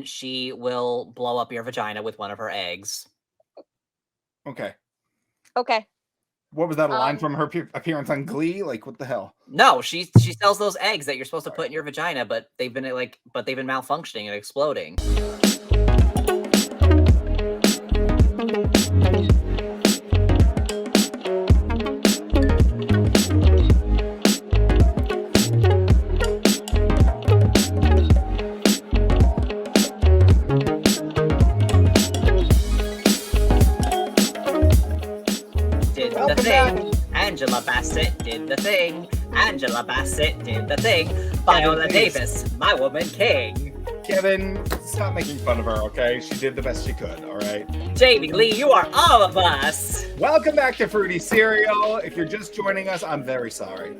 she will blow up your vagina with one of her eggs. Okay. Okay. What was that, a line from her appearance on Glee? Like, what the hell? No, she sells those eggs that you're supposed to put in your vagina, but they've been malfunctioning and exploding. Angela Bassett did the thing. Angela Bassett did the thing. Viola Davis, my woman king. Kevin, stop making fun of her, okay? She did the best she could, all right? Jamie Lee, you are all of us. Welcome back to Fruity Cereal. If you're just joining us, I'm very sorry.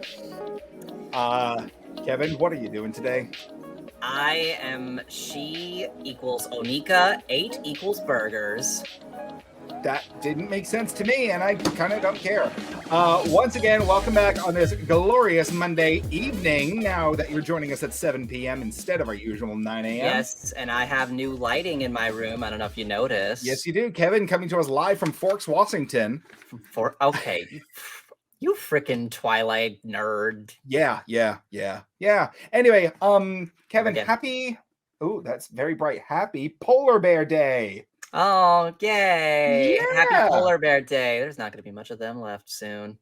Kevin, what are you doing today? I am she equals Onika, 8 equals burgers. That didn't make sense to me, and I kind of don't care. Once again, welcome back on this glorious Monday evening, now that you're joining us at 7 p.m. instead of our usual 9 a.m. Yes, and I have new lighting in my room. I don't know if you noticed. Yes, you do. Kevin coming to us live from Forks, Washington. Okay. You freaking Twilight nerd. Yeah. Anyway, Kevin, happy... Oh, that's very bright. Happy Polar Bear Day. Oh, yay. Yeah. Happy Polar Bear Day. There's not going to be much of them left soon.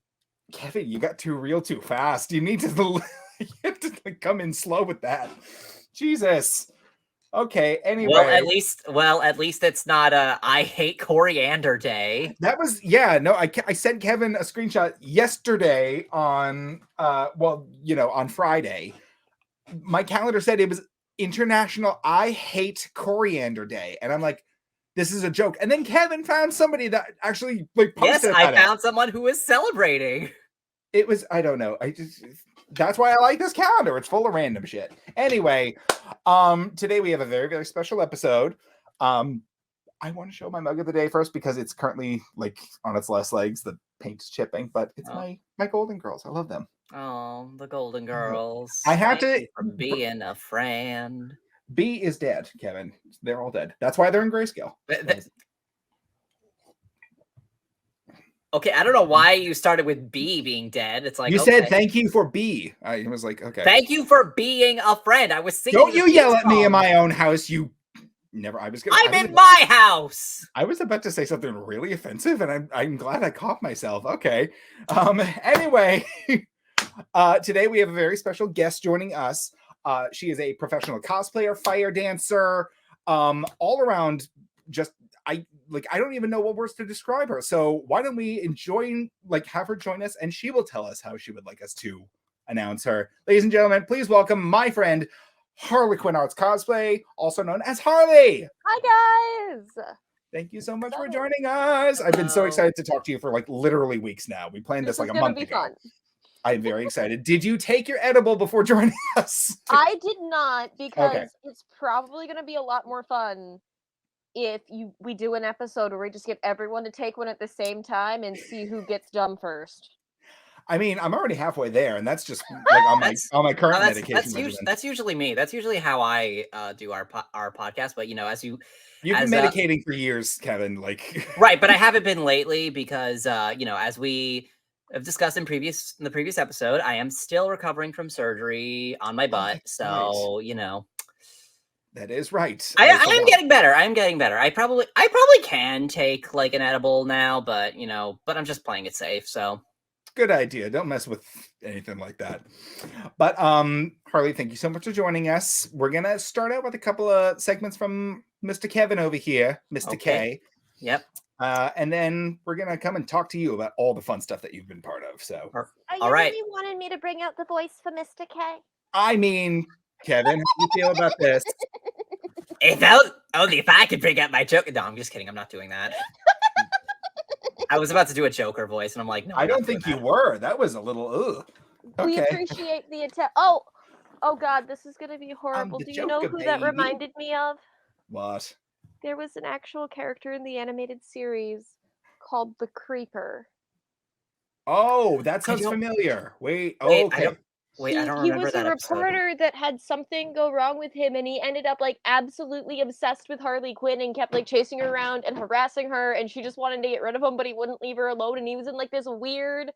Kevin, you got too real too fast. You need to, you have to come in slow with that. Jesus. Okay, anyway. Well, at least it's not I hate coriander day. That was, I sent Kevin a screenshot yesterday on, on Friday. My calendar said it was International I Hate Coriander Day. And I'm like, this is a joke. And then Kevin found somebody that actually posted Yes, I found someone who was celebrating. It was, I don't know. That's why I like this calendar. It's full of random shit. Anyway, today we have a very, very special episode. I want to show my mug of the day first because it's currently like on its last legs. The paint's chipping, but it's my Golden Girls. I love them. Oh, the Golden Girls. I have to being a friend. B is dead, Kevin. They're all dead. That's why they're in grayscale. Okay, I don't know why you started with B being dead. It's like you said thank you for B. I was like, okay. Thank you for being a friend. I was singing. Don't you yell at me in my own house, you never. I'm in my house. I was about to say something really offensive, and I'm glad I caught myself. Okay. Anyway, today we have a very special guest joining us. She is a professional cosplayer, fire dancer, all around. I don't even know what words to describe her. So why don't we have her join us, and she will tell us how she would like us to announce her. Ladies and gentlemen, please welcome my friend, Harlequin Arts Cosplay, also known as Harley. Hi, guys. Thank you so much for joining us. I've been so excited to talk to you for literally weeks now. We planned this like a month ago. Fun. I'm very excited. Did you take your edible before joining us? I did not, because it's probably going to be a lot more fun if we do an episode where we just get everyone to take one at the same time and see who gets dumb first. I mean, I'm already halfway there, and that's just on my current medication. That's usually me. That's usually how I do our podcast. But as you've been medicating for years, Kevin. Right, but I haven't been lately because as we have discussed in the previous episode, I am still recovering from surgery on my butt. So that is right. I am getting better. I probably can take an edible now, but I'm just playing it safe. So good idea. Don't mess with anything like that. But Harley, thank you so much for joining us. We're gonna start out with a couple of segments from Mr. Kevin over here, Mr. K. Yep. And then we're gonna come and talk to you about all the fun stuff that you've been part of. So, all right. You really wanted me to bring out the voice for Mr. K? I mean, Kevin, how do you feel about this? Only if I could bring out my joke. No, I'm just kidding. I'm not doing that. I was about to do a Joker voice, and I'm like, no. I don't think you were. That was a little ugh. Okay. We appreciate the attempt. Oh God, this is gonna be horrible. Do you know who that reminded me of? What? There was an actual character in the animated series called the Creeper. Oh, that sounds familiar. Wait, okay. Wait, I don't He remember was a that episode. reporter that had something go wrong with him, and he ended up like absolutely obsessed with Harlequin and kept like chasing her around and harassing her, and she just wanted to get rid of him, but he wouldn't leave her alone, and he was in like this weird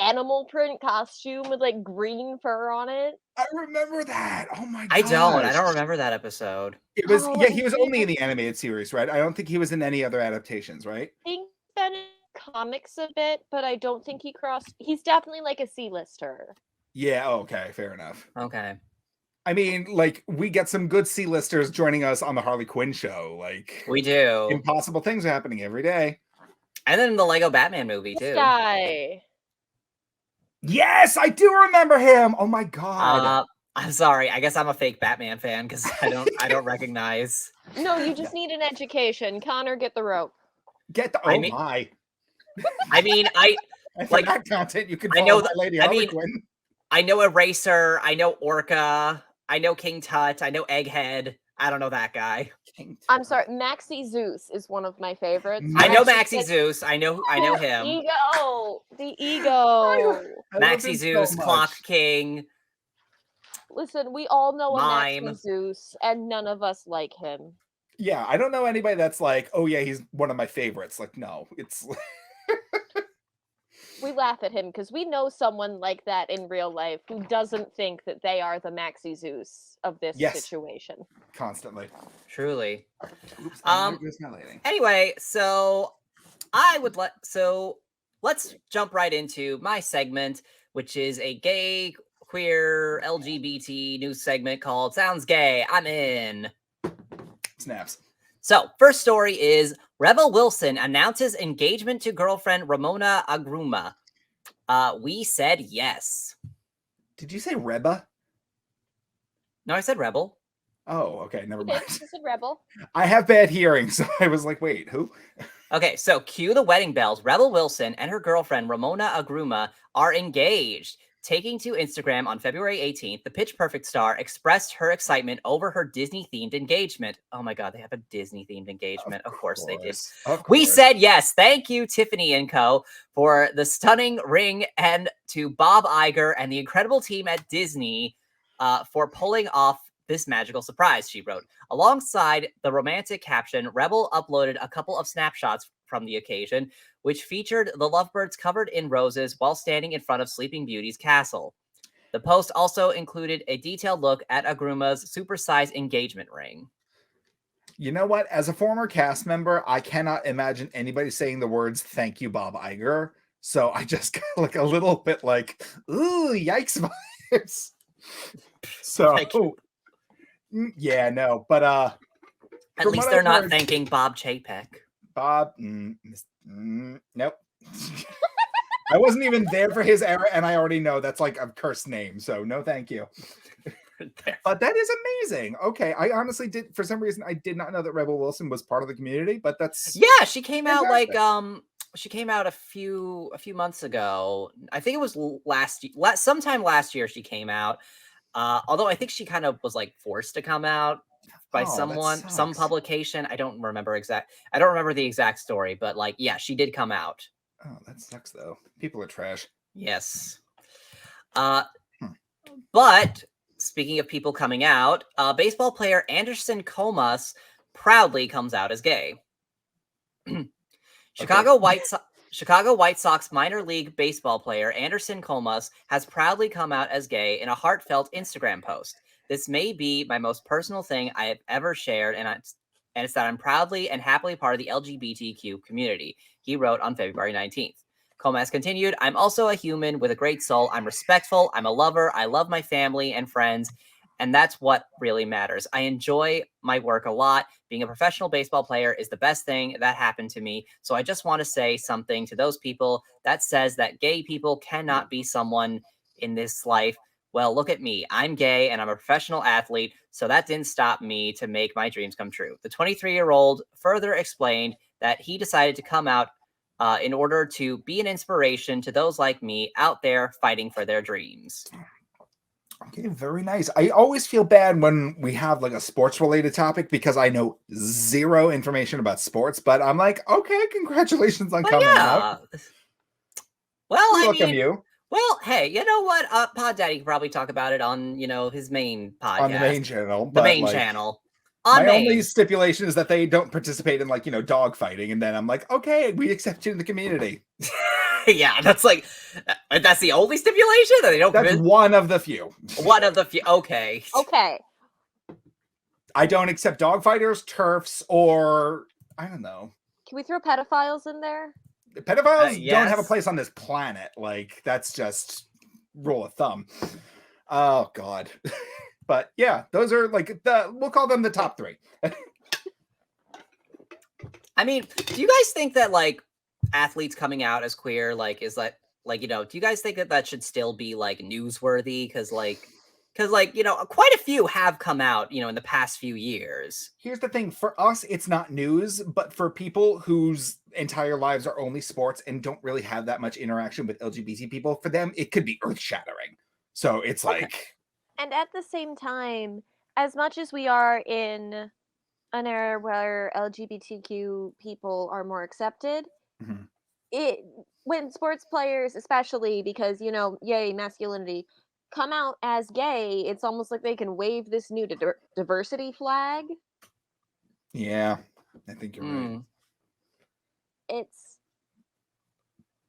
animal print costume with like green fur on it. I remember that. Oh my I don't gosh. remember that episode. It was Oh, yeah, he was only in I the animated series, right? I don't think he was in any other adaptations, right? think that in comics a bit, but I don't think he crossed. He's definitely like a C-lister. Yeah, okay, fair enough. Okay. I mean, like, we get some good C-listers joining us on the Harley Quinn show. Like, We do. impossible things are happening every day. And then the Lego Batman movie This too. guy. Yes, I do remember him. Oh my god. I'm sorry. I guess I'm a fake Batman fan because I don't recognize. No, you just need an education. Connor, get the rope. Get the I mean- my. I mean, And for like, that content, you can I follow know my Lady I Harley mean- Quinn. I know Eraser. I know Orca. I know King Tut. I know Egghead. I don't know that guy. I'm sorry, Maxie Zeus is one of my favorites. I know Maxie Maxie Zeus. I know him. Ego, the ego. I love Maxie him so Zeus, much. Clock King. Listen, we all know a Mime. Maxie Zeus, and none of us like him. Yeah, I don't know anybody that's like, oh yeah, he's one of my favorites. Like, no, it's We laugh at him because we know someone like that in real life who doesn't think that they are the Maxie Zeus of this Yes. situation. constantly. Truly. Oops, Um, there goes my lighting. Anyway, so let's jump right into my segment, which is a gay, queer, LGBT news segment called Sounds Gay. I'm in. Snaps. So, first story is Rebel Wilson announces engagement to girlfriend Ramona Agruma. We said yes. Did you say Reba? No, I said Rebel. Oh, okay, never Okay, mind. this is a rebel. I have bad hearing, so I was like, wait, who? Okay, so cue the wedding bells. Rebel Wilson and her girlfriend Ramona Agruma are engaged. Taking to Instagram on February 18th, the Pitch Perfect star expressed her excitement over her Disney-themed engagement. Oh my god, they have a Disney-themed engagement. Of course they did. Of We course. said yes. Thank you, Tiffany & Co. for the stunning ring, and to Bob Iger and the incredible team at Disney for pulling off this magical surprise, she wrote. Alongside the romantic caption, Rebel uploaded a couple of snapshots from the occasion, which featured the lovebirds covered in roses while standing in front of Sleeping Beauty's castle. The post also included a detailed look at Agruma's supersized engagement ring. You know what? As a former cast member, I cannot imagine anybody saying the words "Thank you, Bob Iger." So I just got like a little bit like, "Ooh, yikes!" vibes. So, Thank you. yeah, no, but At From least what they're I've not heard- thanking Bob Chapek. Bob, nope. I wasn't even there for his era, and I already know that's like a cursed name. So no, thank you. But that is amazing. Okay, I honestly did. For some reason, I did not know that Rebel Wilson was part of the community. But that's Yeah, she came out like Fantastic. she came out a few months ago. I think it was sometime last year she came out. Although I think she kind of was like forced to come out by Oh, that some sucks. publication. I don't remember the exact story, but like yeah, she did come out. Oh, that sucks though. People are trash. Yes. But speaking of people coming out, baseball player Anderson Comas proudly comes out as gay. Chicago White Sox minor league baseball player Anderson Comas has proudly come out as gay in a heartfelt Instagram post. This may be my most personal thing I have ever shared, and it's that I'm proudly and happily part of the LGBTQ community, he wrote on February 19th. Comas continued, I'm also a human with a great soul. I'm respectful. I'm a lover. I love my family and friends. And that's what really matters. I enjoy my work a lot. Being a professional baseball player is the best thing that happened to me. So I just want to say something to those people that says that gay people cannot be someone in this life. Well, look at me. I'm gay and I'm a professional athlete. So that didn't stop me to make my dreams come true. The 23-year-old further explained that he decided to come out in order to be an inspiration to those like me out there fighting for their dreams. Okay, very nice. I always feel bad when we have like a sports related topic because I know zero information about sports, but I'm like, okay, congratulations on But coming yeah. out. Well, I Welcome mean, you. Well, hey, you know what? Pod Daddy could probably talk about it on, his main on the main podcast. channel, The but main like channel. On my only main. stipulation is that they don't participate in like dog fighting, and then I'm like, okay, we accept you in the community. Yeah, that's like, that's the only stipulation that they don't. That's one of the few. One of the few. Okay. Okay. I don't accept dog fighters, turfs, or I don't know. Can we throw pedophiles in there? Pedophiles don't have a Yes. place on this planet. Like, that's just rule of thumb. Oh God. But yeah, those are like we'll call them the top three. I mean, do you guys think that like athletes coming out as queer, like, is that like, do you guys think that that should still be like newsworthy? Because quite a few have come out, in the past few years. Here's the thing, for us, it's not news, but for people whose entire lives are only sports and don't really have that much interaction with LGBT people, for them, it could be earth-shattering. So it's like... And at the same time, as much as we are in an era where LGBTQ people are more accepted, when sports players, especially because, yay, masculinity, come out as gay, it's almost like they can wave this new diversity flag. Yeah, I think you're right.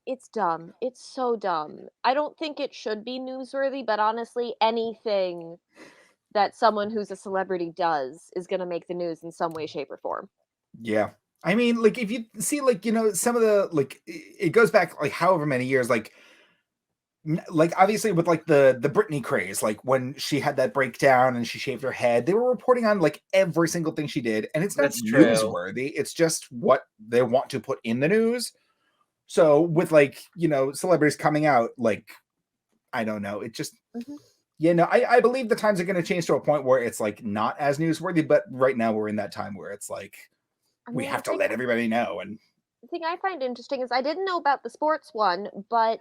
It's dumb. It's so dumb. I don't think it should be newsworthy, but honestly, anything that someone who's a celebrity does is going to make the news in some way, shape, or form. Yeah. I mean, like, if you see, like, some of the, like, it goes back, like, however many years, like obviously with like the Britney craze, like when she had that breakdown and she shaved her head, they were reporting on like every single thing she did, and it's not newsworthy. It's just what they want to put in the news. So with like celebrities coming out, like I don't know, it just I believe the times are going to change to a point where it's like not as newsworthy, but right now we're in that time where it's like we have to let everybody know. And the thing I find interesting is I didn't know about the sports one, but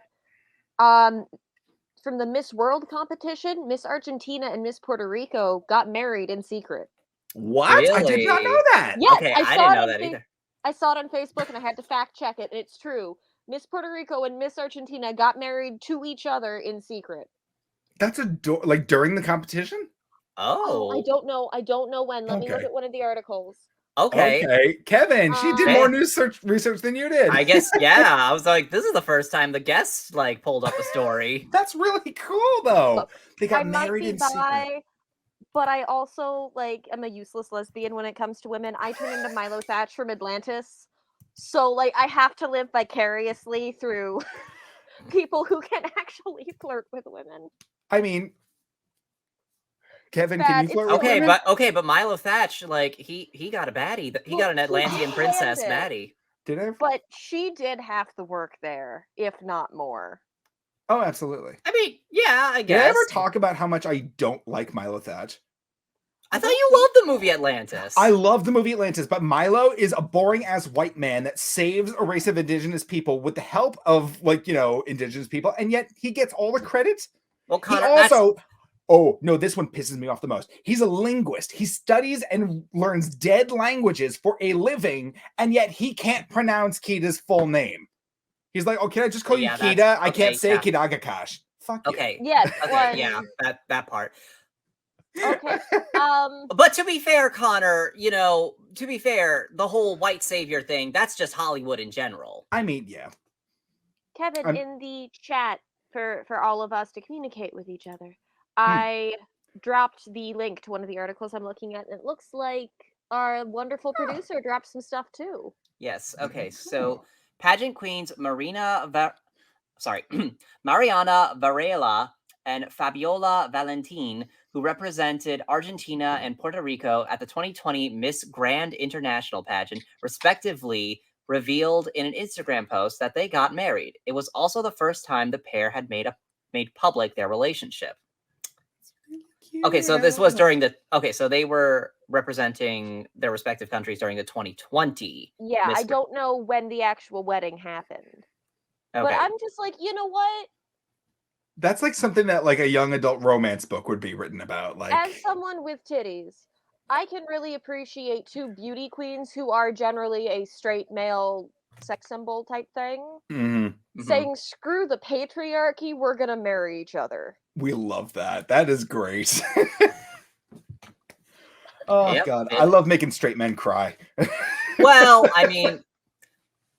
from the Miss World competition, Miss Argentina and Miss Puerto Rico got married in secret. What? Really? I did not know that. Yes, okay, I didn't know that either. I saw it on Facebook and I had to fact check it, and it's true. Miss Puerto Rico and Miss Argentina got married to each other in secret. That's like during the competition? Oh. I don't know. I don't know when. Let me look at one of the articles. Okay. Kevin, she did more research than you did. I guess, yeah. I was like, this is the first time the guests like pulled up a story. That's really cool, though. Look, they got married in secret. But I also am a useless lesbian when it comes to women. I turn into Milo Thatch from Atlantis, so like I have to live vicariously through people who can actually flirt with women. I mean, Kevin, can you flirt with women? but Milo Thatch, like he got a baddie. He got an Atlantean princess baddie. Did I? But she did half the work there, if not more. Oh, absolutely. I mean, yeah, I guess. Did I ever talk about how much I don't like Milo Thatch? I thought you loved the movie Atlantis. I love the movie Atlantis, but Milo is a boring-ass white man that saves a race of indigenous people with the help of, indigenous people, and yet he gets all the credit. Well, Connor, he also... Oh, no, this one pisses me off the most. He's a linguist. He studies and learns dead languages for a living, and yet he can't pronounce Kita's full name. He's like, oh, can I just call you Kita? I can't say Kidagakash. Fuck you. Okay. Yes. Okay, yeah, that part. Okay. But to be fair, Connor, the whole white savior thing, that's just Hollywood in general. I mean, yeah. Kevin, in the chat for all of us to communicate with each other, I dropped the link to one of the articles I'm looking at, and it looks like our wonderful producer dropped some stuff too. Yes. Okay. So pageant queens Mariana Varela and Fabiola Valentin, who represented Argentina and Puerto Rico at the 2020 Miss Grand International pageant, respectively, revealed in an Instagram post that they got married. It was also the first time the pair had made public their relationship. Okay, so this was during so they were representing their respective countries during the 2020. Yeah, I don't know when the actual wedding happened. Okay. But I'm just like, you know what? That's like something that like a young adult romance book would be written about. Like, as someone with titties, I can really appreciate two beauty queens who are generally a straight male sex symbol type thing. saying, screw the patriarchy, we're gonna marry each other. We love that. That is great. Oh, Yep, God. I love making straight men cry. Well, I mean,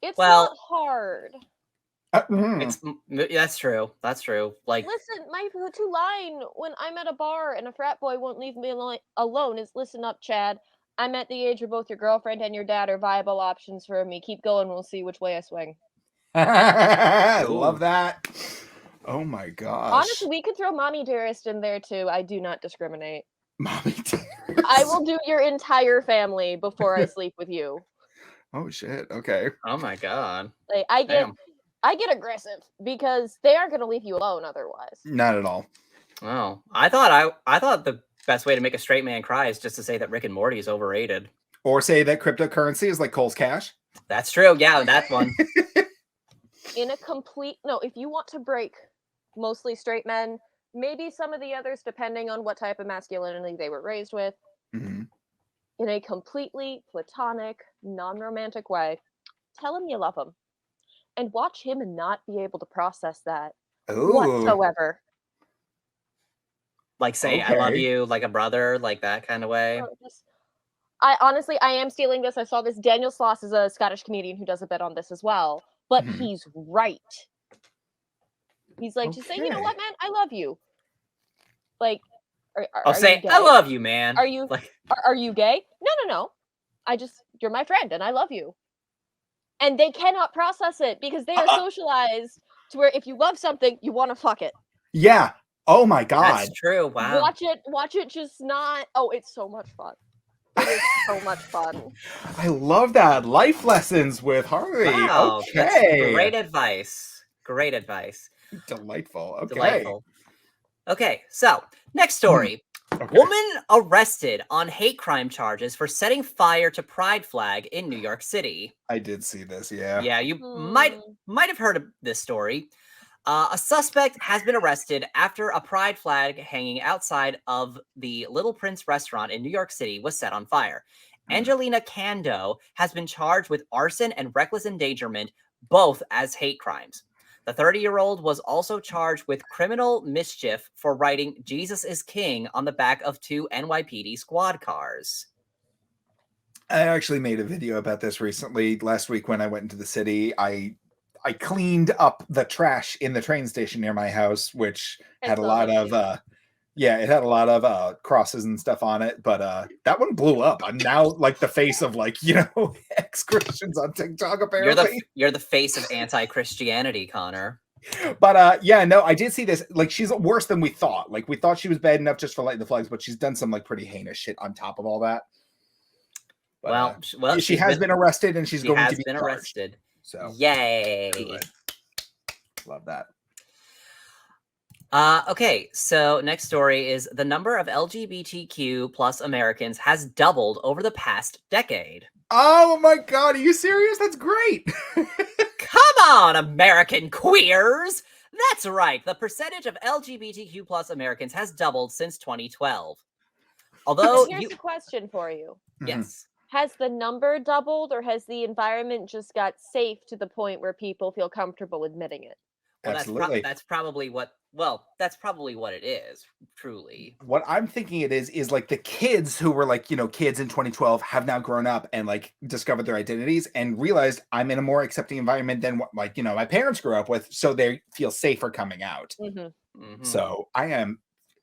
It's well, not hard. that's true. That's true. Like, Listen, my go-to line when I'm at a bar and a frat boy won't leave me alone is, listen up, Chad. I'm at the age where both your girlfriend and your dad are viable options for me. Keep going, we'll see which way I swing. I love that. Oh my gosh. Honestly, we could throw Mommy Dearest in there too. I do not discriminate. Mommy Dearest. I will do your entire family before I sleep with you. Oh shit. Okay. oh my god. Like I get aggressive because they aren't going to leave you alone otherwise. Not at all. Oh, I thought the best way to make a straight man cry is just to say that Rick and Morty is overrated. Or say that cryptocurrency is like Cole's cash. That's true. Yeah, that one. If you want to break mostly straight men, maybe some of the others, depending on what type of masculinity they were raised with, in a completely platonic, non-romantic way, tell him you love him. And watch him and not be able to process that whatsoever. Like say, I love you, like a brother, like that kind of way. I am stealing this. I saw this. Daniel Sloss is a Scottish comedian who does a bit on this as well. But he's right. He's like, just say, you know what, man? I love you. Like, I'll say, I love you, man. Are you like, are you gay? No. You're my friend and I love you. And they cannot process it because they are socialized to where if you love something, you want to fuck it. Yeah. Oh my god. That's true. Wow. Watch it just not. Oh, it's so much fun. It is so much fun. I love that. Life lessons with Harley. Wow, okay. That's great advice. Great advice. Delightful. Okay. Delightful. Okay, so next story. Woman arrested on hate crime charges for setting fire to pride flag in New York City. I did see this, yeah. Yeah, you might have heard of this story. A suspect has been arrested after a pride flag hanging outside of the Little Prince restaurant in New York City was set on fire. Angelina Cando has been charged with arson and reckless endangerment, both as hate crimes. The 30-year-old was also charged with criminal mischief for writing "Jesus is King" on the back of 2 NYPD squad cars. I actually made a video about this recently. Last week when I went into the city, I cleaned up the trash in the train station near my house, which had a lot of it had a lot of crosses and stuff on it, but that one blew up. I'm now like the face of ex-Christians on TikTok apparently. You're the face of anti-Christianity, Connor. But I did see this. Like, she's worse than we thought. Like, we thought she was bad enough just for lighting the flags, but she's done some like pretty heinous shit on top of all that. But, well, she has been arrested and she's going to be arrested. So yay! Good. Love that. Okay, so next story is the number of LGBTQ plus Americans has doubled over the past decade. Oh my god, are you serious? That's great. Come on, American queers! That's right, the percentage of LGBTQ plus Americans has doubled since 2012. Although here's a question for you. Yes. Has the number doubled, or has the environment just got safe to the point where people feel comfortable admitting it? Well, absolutely. That's probably what it is, truly. What I'm thinking it is like the kids who were like, kids in 2012 have now grown up and like discovered their identities and realized I'm in a more accepting environment than what my parents grew up with, so they feel safer coming out. So I am,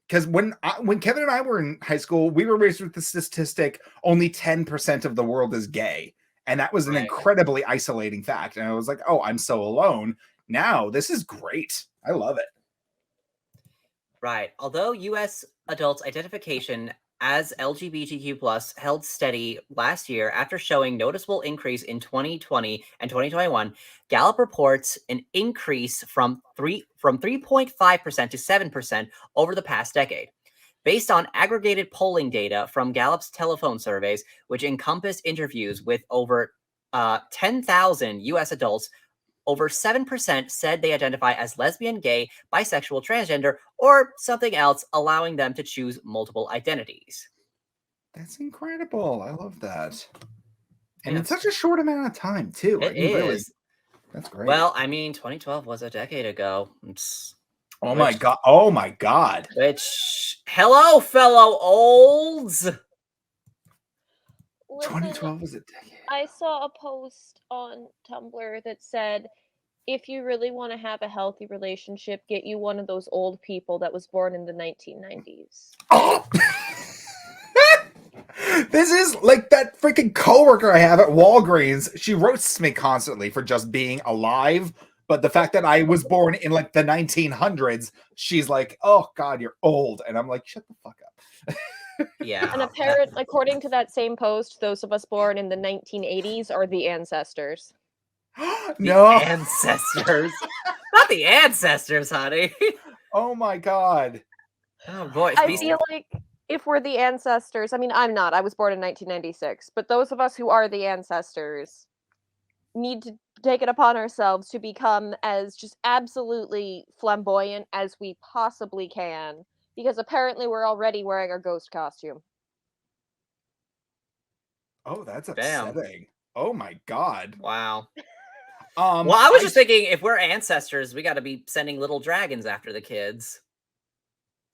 because when Kevin and I were in high school, we were raised with the statistic only 10% of the world is gay. And that was an incredibly isolating fact. And I was like, oh, I'm so alone. Now, this is great. I love it. Right. Although U.S. adults' identification as LGBTQ+ held steady last year after showing noticeable increase in 2020 and 2021, Gallup reports an increase from 3.5% to 7% over the past decade. Based on aggregated polling data from Gallup's telephone surveys, which encompassed interviews with over 10,000 U.S. adults, over 7% said they identify as lesbian, gay, bisexual, transgender, or something else, allowing them to choose multiple identities. That's incredible. I love that. And in such a short amount of time, too. It is. That's great. Well, I mean, 2012 was a decade ago. Oh my god. Oh my god. Which, hello, fellow olds. 2012 was a decade. I saw a post on Tumblr that said, if you really want to have a healthy relationship, get you one of those old people that was born in the 1990s. Oh! This is like that freaking coworker I have at Walgreens. She roasts me constantly for just being alive. But the fact that I was born in like the 1900s, she's like, oh God, you're old. And I'm like, shut the fuck up. Yeah. And according to that same post, those of us born in the 1980s are the ancestors. No. Ancestors. Not the ancestors, honey. Oh my God. Oh boy. I feel like if we're the ancestors, I mean, I'm not. I was born in 1996. But those of us who are the ancestors need to take it upon ourselves to become as just absolutely flamboyant as we possibly can. Because apparently we're already wearing our ghost costume. Oh, that's Damn. upsetting. Oh my God. Wow. Well, I was just thinking, if we're ancestors, we got to be sending little dragons after the kids.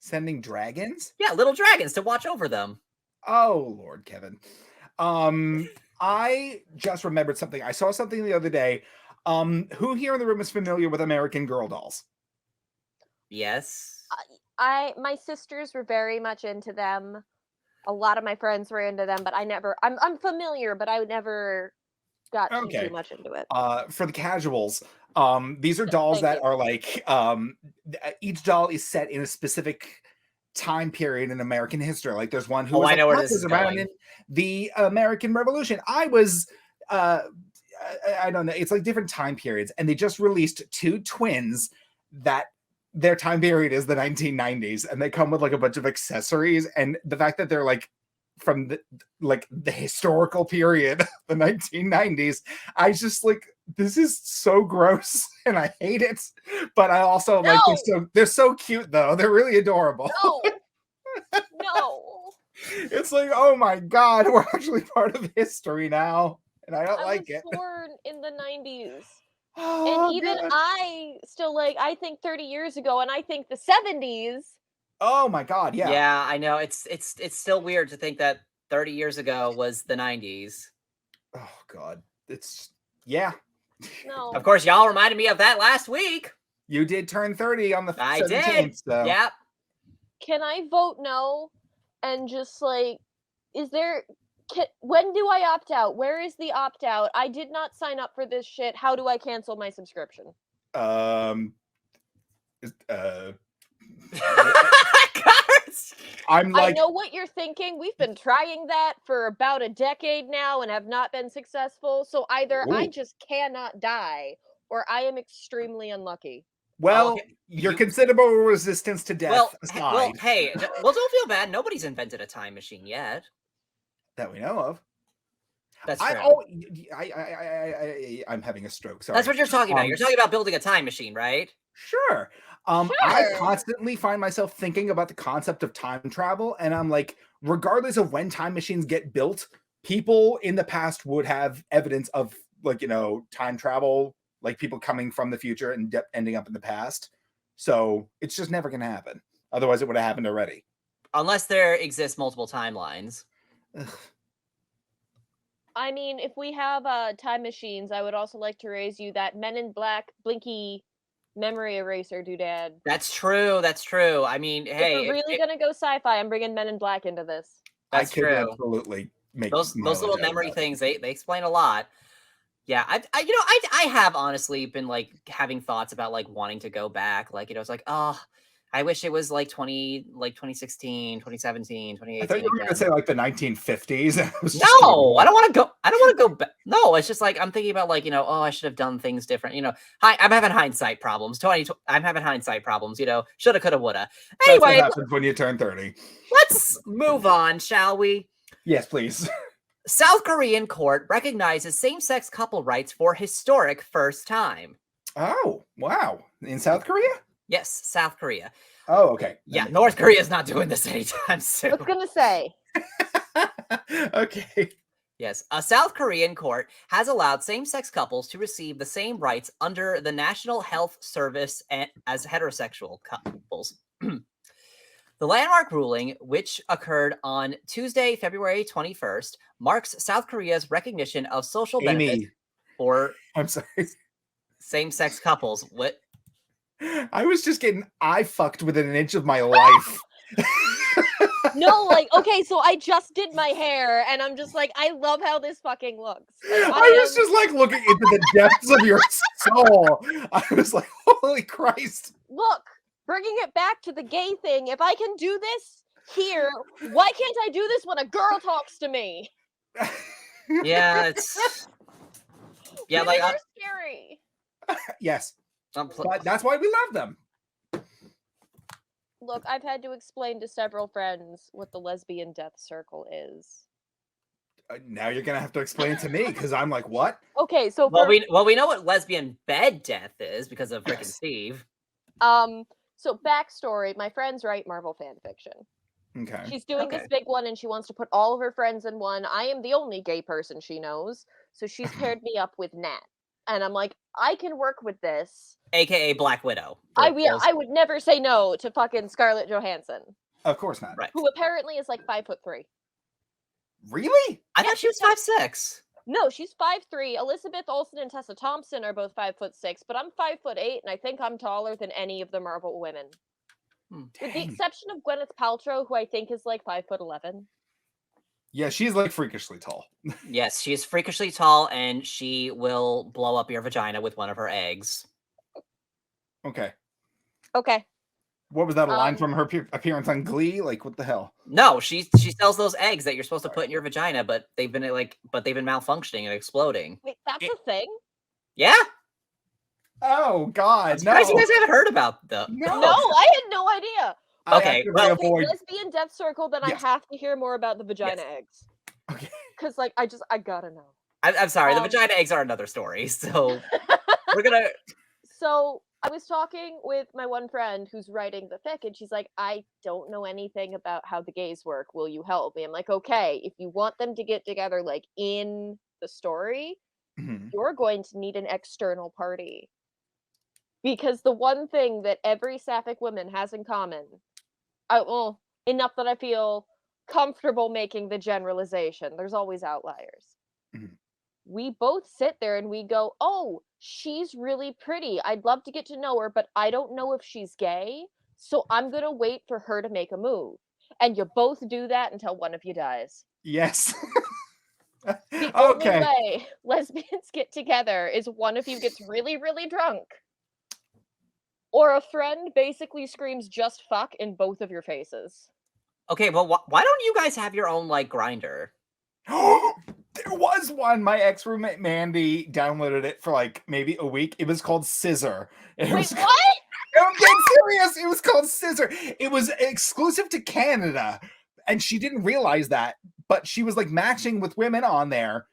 Sending dragons? Yeah, little dragons to watch over them. Oh, Lord, Kevin. I just remembered something. I saw something the other day. Who here in the room is familiar with American Girl dolls? Yes. My sisters were very much into them. A lot of my friends were into them, but I'm familiar, but I never got too much into it. For the casuals, these are dolls that are like, each doll is set in a specific time period in American history. Like there's one who I know where this is around going. in the American Revolution. I don't know. It's like different time periods, and they just released two twins that their time period is the 1990s, and they come with like a bunch of accessories. And the fact that they're like from the historical period, the 1990s, I just like, this is so gross and I hate it. But I also like they're so cute though. They're really adorable. No. It's like, oh my God, we're actually part of history now. And I don't like it. I was born in the 90s. Oh, and even God. I still I think 30 years ago, and I think the 70s. Oh my God, yeah. Yeah, I know. It's still weird to think that 30 years ago was the 90s. Oh God. Yeah. No. Of course, y'all reminded me of that last week. You did turn 30 on the 17th. I did. So. Yep. Can I vote no? And just when do I opt out? Where is the opt out? I did not sign up for this shit. How do I cancel my subscription? I'm like, I know what you're thinking. We've been trying that for about a decade now and have not been successful. So either I just cannot die, or I am extremely unlucky. Well, your considerable resistance to death aside. Well, hey, don't feel bad. Nobody's invented a time machine yet. That we know of. That's true. I'm having a stroke. Sorry. That's what you're talking about. You're talking about building a time machine, right? Sure. I constantly find myself thinking about the concept of time travel, and I'm like, regardless of when time machines get built, people in the past would have evidence of, like, time travel, like people coming from the future and ending up in the past. So it's just never going to happen. Otherwise, it would have happened already. Unless there exist multiple timelines. Ugh. I mean, if we have time machines, I would also like to raise you that Men in Black blinky memory eraser doodad. That's true. That's true. I mean, hey, if we're really gonna go sci-fi, I'm bringing Men in Black into this. That's true. Absolutely make those little memory things. They explain a lot. Yeah, I have honestly been like having thoughts about like wanting to go back. Like, it's like, oh, I wish it was like 2016, 2017, 2018. I thought you were going to say like the 1950s. No, I don't want to go. I don't want to go back. No, it's just like I'm thinking about like, oh, I should have done things different. I'm having hindsight problems. I'm having hindsight problems. Shoulda, coulda, woulda. Anyway, that's what happens when you turn 30. Let's move on, shall we? Yes, please. South Korean court recognizes same-sex couple rights for historic first time. Oh, wow. In South Korea? Yes, South Korea. Oh, okay. Yeah, North Korea is not doing this anytime soon. I was gonna say. Okay. Yes, a South Korean court has allowed same-sex couples to receive the same rights under the National Health Service as heterosexual couples. The landmark ruling, which occurred on Tuesday, February 21st, marks South Korea's recognition of social benefits Amy, for I'm sorry. same-sex couples. What? I was just getting eye fucked within an inch of my life. No, like, okay, so I just did my hair, and I'm just like, I love how this fucking looks. Like, I was just like looking into the depths of your soul. I was like, holy Christ. Look, bringing it back to the gay thing, if I can do this here, why can't I do this when a girl talks to me? Yeah, it's yeah, Women like are scary. Yes, I'm but that's why we love them. Look, I've had to explain to several friends what the lesbian death circle is. Now you're gonna have to explain it to me because I'm like, what? Okay, so well, for we know what lesbian bed death is because of frickin' Yes. Steve. so backstory, my friends write Marvel fan fiction. Okay. She's doing Okay. this big one and she wants to put all of her friends in one. I am the only gay person she knows, so she's paired me up with Nat. And I'm like, I can work with this. AKA Black Widow. I would never say no to fucking Scarlett Johansson, Of course not. Right. who apparently is like 5'3". Really? I thought she was 5'6". No, she's 5'3". Elizabeth Olsen and Tessa Thompson are both 5'6", but I'm 5'8", and I think I'm taller than any of the Marvel women. With the Dang. exception of Gwyneth Paltrow, who I think is like 5'11". Yeah, she's like freakishly tall. Yes, she is freakishly tall, and she will blow up your vagina with one of her eggs. Okay. Okay. What was that, a line from her appearance on Glee? Like, what the hell? No, she sells those eggs that you're supposed to put in your vagina, but they've been malfunctioning and exploding. Wait, that's a thing? Yeah, Oh God, I'm surprised no. you guys haven't heard about the. No. No, I had no idea. I Okay, actively well- avoid. Lesbian death circle, then Yes. I have to hear more about the vagina eggs. Okay. Because, like, I gotta know. I'm sorry, the Um, vagina eggs are another story. So we're gonna. So I was talking with my one friend who's writing the fic, and she's like, I don't know anything about how the gays work. Will you help me? I'm like, okay, if you want them to get together, like, in the story, Mhm. you're going to need an external party. Because the one thing that every sapphic woman has in common, enough that I feel comfortable making the generalization, there's always outliers. Mhm. We both sit there and we go, oh, she's really pretty. I'd love to get to know her, but I don't know if she's gay. So I'm going to wait for her to make a move. And you both do that until one of you dies. Yes. The only Okay. way lesbians get together is one of you gets really, really drunk. Or a friend basically screams just fuck in both of your faces. Okay, well, why don't you guys have your own like grinder? There was one. My ex-roommate Mandy downloaded it for like maybe a week. It was called Scissor. It Wait, was, what? I'm dead serious. It was called Scissor. It was exclusive to Canada, and she didn't realize that. But she was like matching with women on there,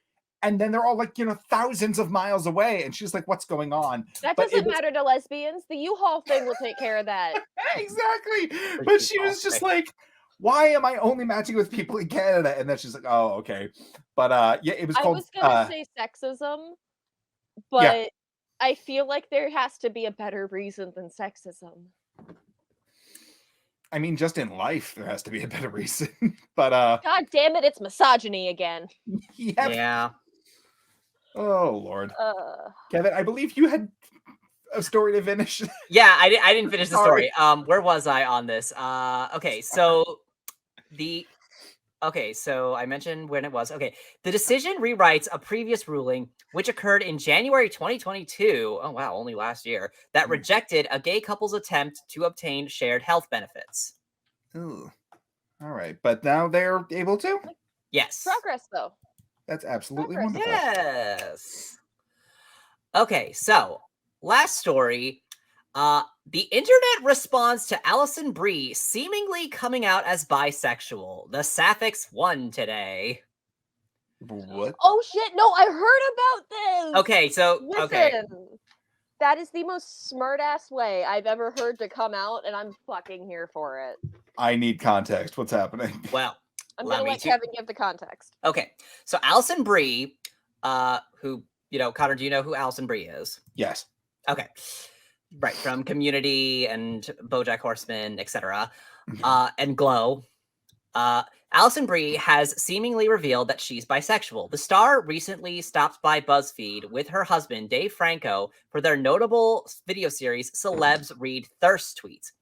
and then they're all like, thousands of miles away, and she's like, "What's going on?" That But it doesn't was- matter to lesbians. The U-Haul thing will take care of that. Exactly. But she was just like, why am I only matching with people in Canada? And then she's like, oh, okay. But yeah, it was I called was gonna say sexism, but I feel like there has to be a better reason than sexism. I mean, just in life, there has to be a better reason. But God damn it, it's misogyny again. yeah. Yeah. Oh Lord. Uh, Kevin, I believe you had a story to finish. Yeah, I didn't finish the Sorry. story. Where was I on this? Okay, so so I mentioned when it was. Okay, the decision rewrites a previous ruling which occurred in January 2022. Oh wow, only last year. That rejected a gay couple's attempt to obtain shared health benefits. Ooh. All right, but now they're able to. Yes. progress, though. That's absolutely Progress. wonderful. Yes. Okay, so last story. The internet responds to Alison Brie seemingly coming out as bisexual. The Sapphics won today. What? Oh shit! No, I heard about this. Okay, so Listen, that is the most smart-ass way I've ever heard to come out, and I'm fucking here for it. I need context. What's happening? well, I'm gonna let too. Kevin give the context. Okay, so Alison Brie, who, Connor, do you know who Alison Brie is? Yes. Okay, right, from Community and BoJack Horseman, etc. And Glow. Alison Brie has seemingly revealed that she's bisexual. The star recently stopped by BuzzFeed with her husband, Dave Franco, for their notable video series, Celebs Read Thirst Tweets.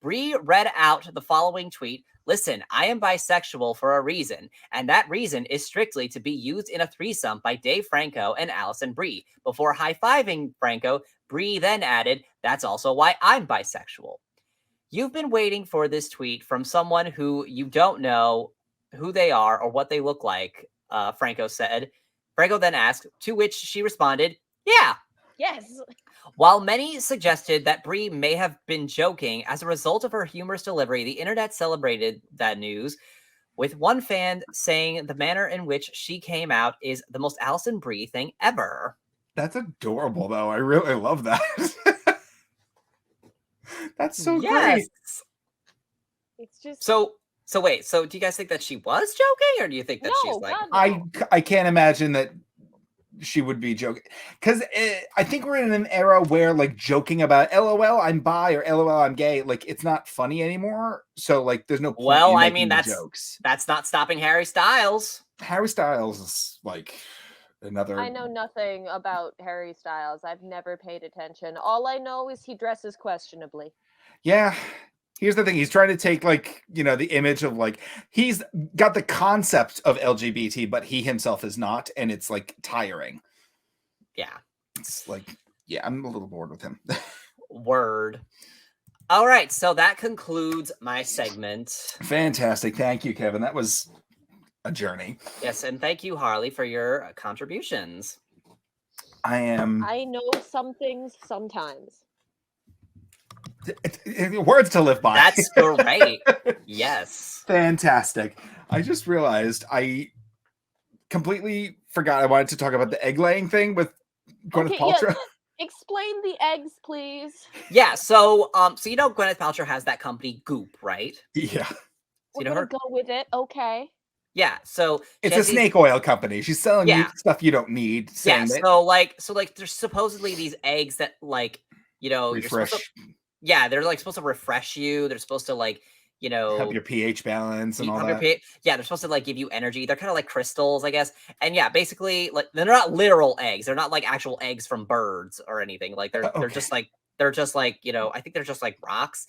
Brie read out the following tweet: "Listen, I am bisexual for a reason, and that reason is strictly to be used in a threesome by Dave Franco and Alison Brie." Before high-fiving Franco, Brie then added, "That's also why I'm bisexual." You've been waiting for this tweet from someone who you don't know who they are or what they look like, Franco said. Franco then asked, to which she responded, "Yeah." Yes. While many suggested that Brie may have been joking, as a result of her humorous delivery, the internet celebrated that news, with one fan saying the manner in which she came out is the most Alison Brie thing ever. That's adorable, though. I really love that. That's so great. It's just So wait, so do you guys think that she was joking, or do you think that she's no, like, God, no. I can't imagine that she would be joking, because I think we're in an era where like joking about LOL I'm bi or LOL I'm gay, like it's not funny anymore. So like there's no point well, in I making mean, the jokes. that's not stopping Harry Styles. Harry Styles is like another. I know nothing about Harry Styles. I've never paid attention. All I know is he dresses questionably. Yeah. Here's the thing. He's trying to take like, the image of like, he's got the concept of LGBT, but he himself is not. And it's like tiring. Yeah. It's like, yeah, I'm a little bored with him. Word. All right. So that concludes my segment. Fantastic. Thank you, Kevin. That was a journey. Yes. And thank you, Harley, for your contributions. I know some things sometimes. Words to live by. That's great. Yes. Fantastic. I just realized I completely forgot I wanted to talk about the egg laying thing with Gwyneth Paltrow. Yeah. Explain the eggs, please. Yeah, so Gwyneth Paltrow has that company Goop, right? Yeah. We're gonna go with it. Okay. Yeah, so it's a snake oil company. She's selling you stuff you don't need. Yeah, so there's supposedly these eggs that refresh. They're like supposed to refresh you. They're supposed to help your pH balance and all that. Yeah, they're supposed to like give you energy. They're kind of like crystals, I guess. And yeah, basically, like they're not literal eggs. They're not like actual eggs from birds or anything. Like they're just like I think they're just like rocks,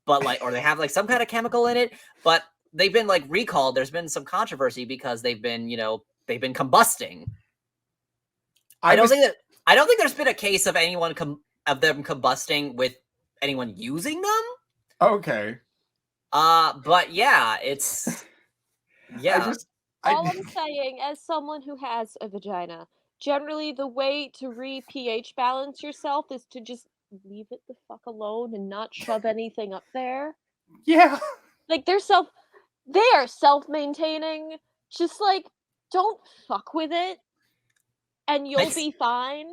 but like, or they have like some kind of chemical in it. But they've been like recalled. There's been some controversy because they've been combusting. I don't think there's been a case of anyone of them combusting with anyone using them. Okay. But yeah, it's all I'm saying, as someone who has a vagina, generally the way to pH balance yourself is to just leave it the fuck alone and not shove anything up there. Yeah. Like they are self-maintaining. Just like don't fuck with it and you'll be fine.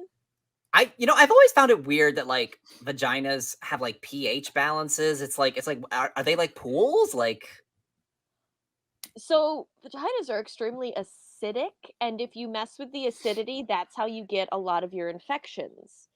I've always found it weird that like vaginas have like pH balances. It's like are they like pools? Like, so vaginas are extremely acidic, and if you mess with the acidity, that's how you get a lot of your infections.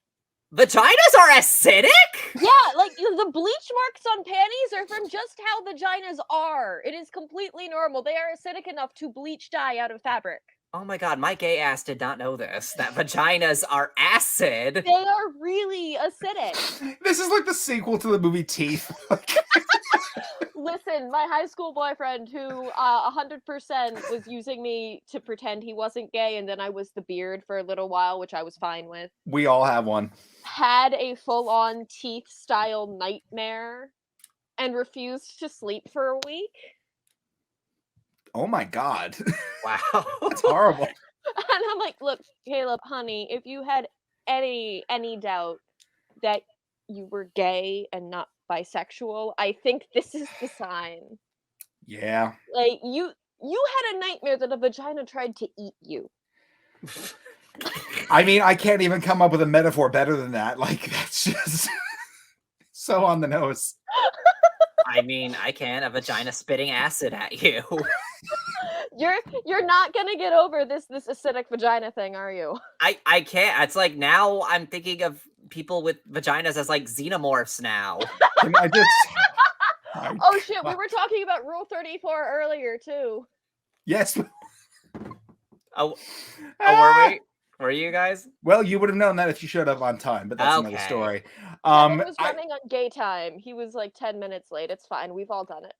Vaginas are acidic? Yeah, like the bleach marks on panties are from just how vaginas are. It is completely normal. They are acidic enough to bleach dye out of fabric. Oh my god, my gay ass did not know this. That vaginas are acid. They are really acidic. This is like the sequel to the movie Teeth. Listen, my high school boyfriend who 100% was using me to pretend he wasn't gay, and then I was the beard for a little while, which I was fine with. We all have one. Had a full-on Teeth-style nightmare and refused to sleep for a week. Oh my god. Wow. That's horrible. And I'm like, look, Caleb, honey, if you had any doubt that you were gay and not bisexual, I think this is the sign. Yeah. Like you had a nightmare that a vagina tried to eat you. I mean, I can't even come up with a metaphor better than that. Like that's just so on the nose. I mean, I can. A vagina spitting acid at you. You're not gonna get over this acidic vagina thing, are you? I can't. It's like now I'm thinking of people with vaginas as like xenomorphs now. Can I just? My Oh shit, we God. were talking about Rule 34 earlier too. Yes. Oh, were we? Were you guys? Well, you would have known that if you showed up on time, but that's another Okay. story. Kevin was running on gay time. He was like 10 minutes late. It's fine. We've all done it.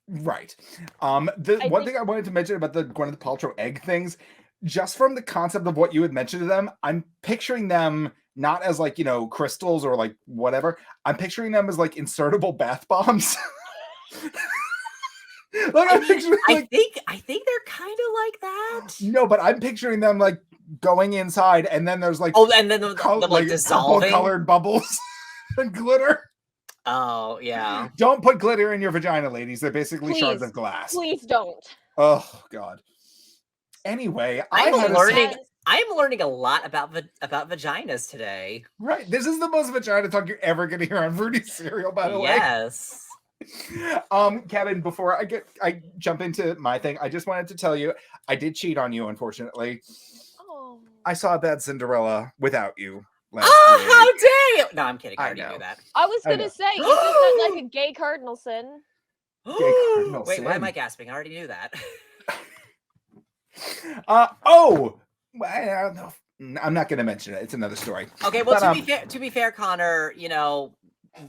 Right. The I one think- thing I wanted to mention about the Gwyneth Paltrow egg things, just from the concept of what you had mentioned to them, I'm picturing them not as like, crystals or like whatever. I'm picturing them as like insertable bath bombs. Like I I'm mean, picturing I think they're kind of like that. no, but I'm picturing them like going inside and then there's like Oh, and then the like purple dissolving. colored bubbles and glitter. Oh yeah. Don't put glitter in your vagina, ladies. They're basically shards Please. of glass. Please don't. Oh God. Anyway, I'm had a learning. Yes. I'm learning a lot about vaginas today. right. This is the most vagina talk you're ever gonna hear on Fruity Cereal, by the way. Yes. Kevin, before I jump into my thing, I just wanted to tell you I did cheat on you, unfortunately. Oh. I saw a bad Cinderella without you last Oh, week. how dare you! No, I'm kidding. I I already know. knew that. I was I gonna know. say, isn't that like a gay cardinal sin? cardinal Wait, why am sin. I gasping? I already knew that. Well, I don't know. I'm not gonna mention it. It's another story. Okay, well, But, to be fair, Connor,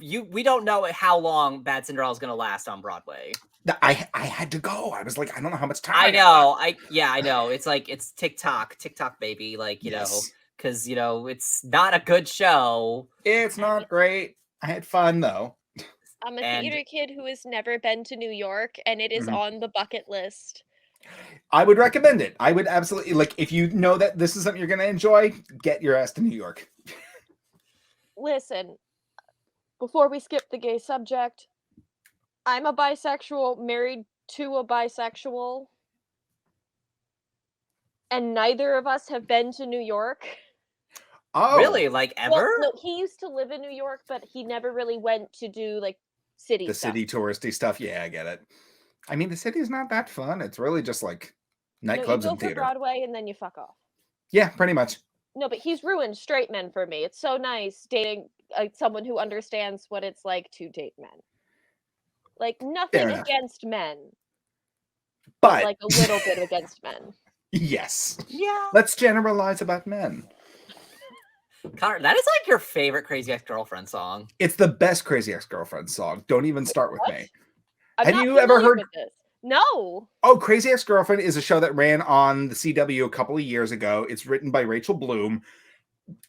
we don't know how long Bad Cinderella is going to last on Broadway. I had to go. I was like, I don't know how much time. I got left. know. I know. It's like it's TikTok, baby. Like Yes. because it's not a good show. It's not great. I had fun though. I'm a And- theater kid who has never been to New York, and it is Mhm. on the bucket list. I would recommend it. I would absolutely like if you know that this is something you're gonna enjoy, get your ass to New York. Listen, before we skip the gay subject, I'm a bisexual married to a bisexual, and neither of us have been to New York. Oh, Really, like ever? Well, no, he used to live in New York, but he never really went to do like city The stuff. city touristy stuff. Yeah, I get it. I mean, the city's not that fun. It's really just like No, you nightclubs go and for theater. Broadway and then you fuck off. Yeah, pretty much. No, but he's ruined straight men for me. It's so nice dating someone who understands what it's like to date men. Like nothing enough. against men, But like a little bit against men. yes, Yeah. let's generalize about men. Connor, that is like your favorite Crazy Ex-Girlfriend song. It's the best Crazy Ex-Girlfriend song. Don't even start with What? me. I'm Have not you ever familiar heard- with this. No. Oh, Crazy Ex-Girlfriend is a show that ran on the CW a couple of years ago. It's written by Rachel Bloom.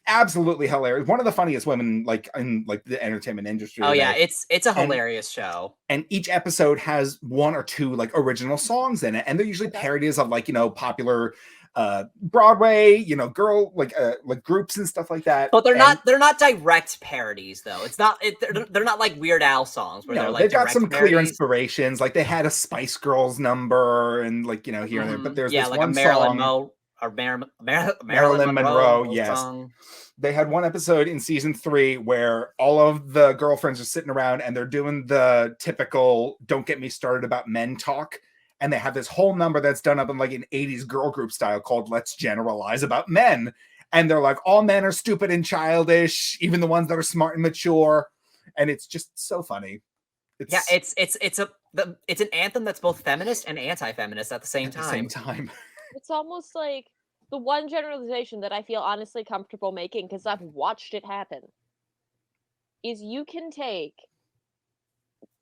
Absolutely hilarious. One of the funniest women like in like the entertainment industry. Oh yeah, today. it's a hilarious show. And each episode has one or two like original songs in it, and they're usually Okay. parodies of like popular Broadway, girl like groups and stuff like that. But they're And, not direct parodies though. It's not they're not like Weird Al songs where No, they're like they've got direct some clear parodies. inspirations. Like they had a Spice Girls number, and like here and there. But there's this like one a Marilyn song. Marilyn Monroe, Monroe yes. song. They had one episode in season 3 where all of the girlfriends are sitting around and they're doing the typical "Don't get me started about men" talk. And they have this whole number that's done up in like an 80s girl group style called "Let's Generalize About Men." And they're like, all men are stupid and childish, even the ones that are smart and mature. And it's just so funny. Yeah, it's an anthem that's both feminist and anti-feminist at the same at the time. same time. It's almost like the one generalization that I feel honestly comfortable making because I've watched it happen is you can take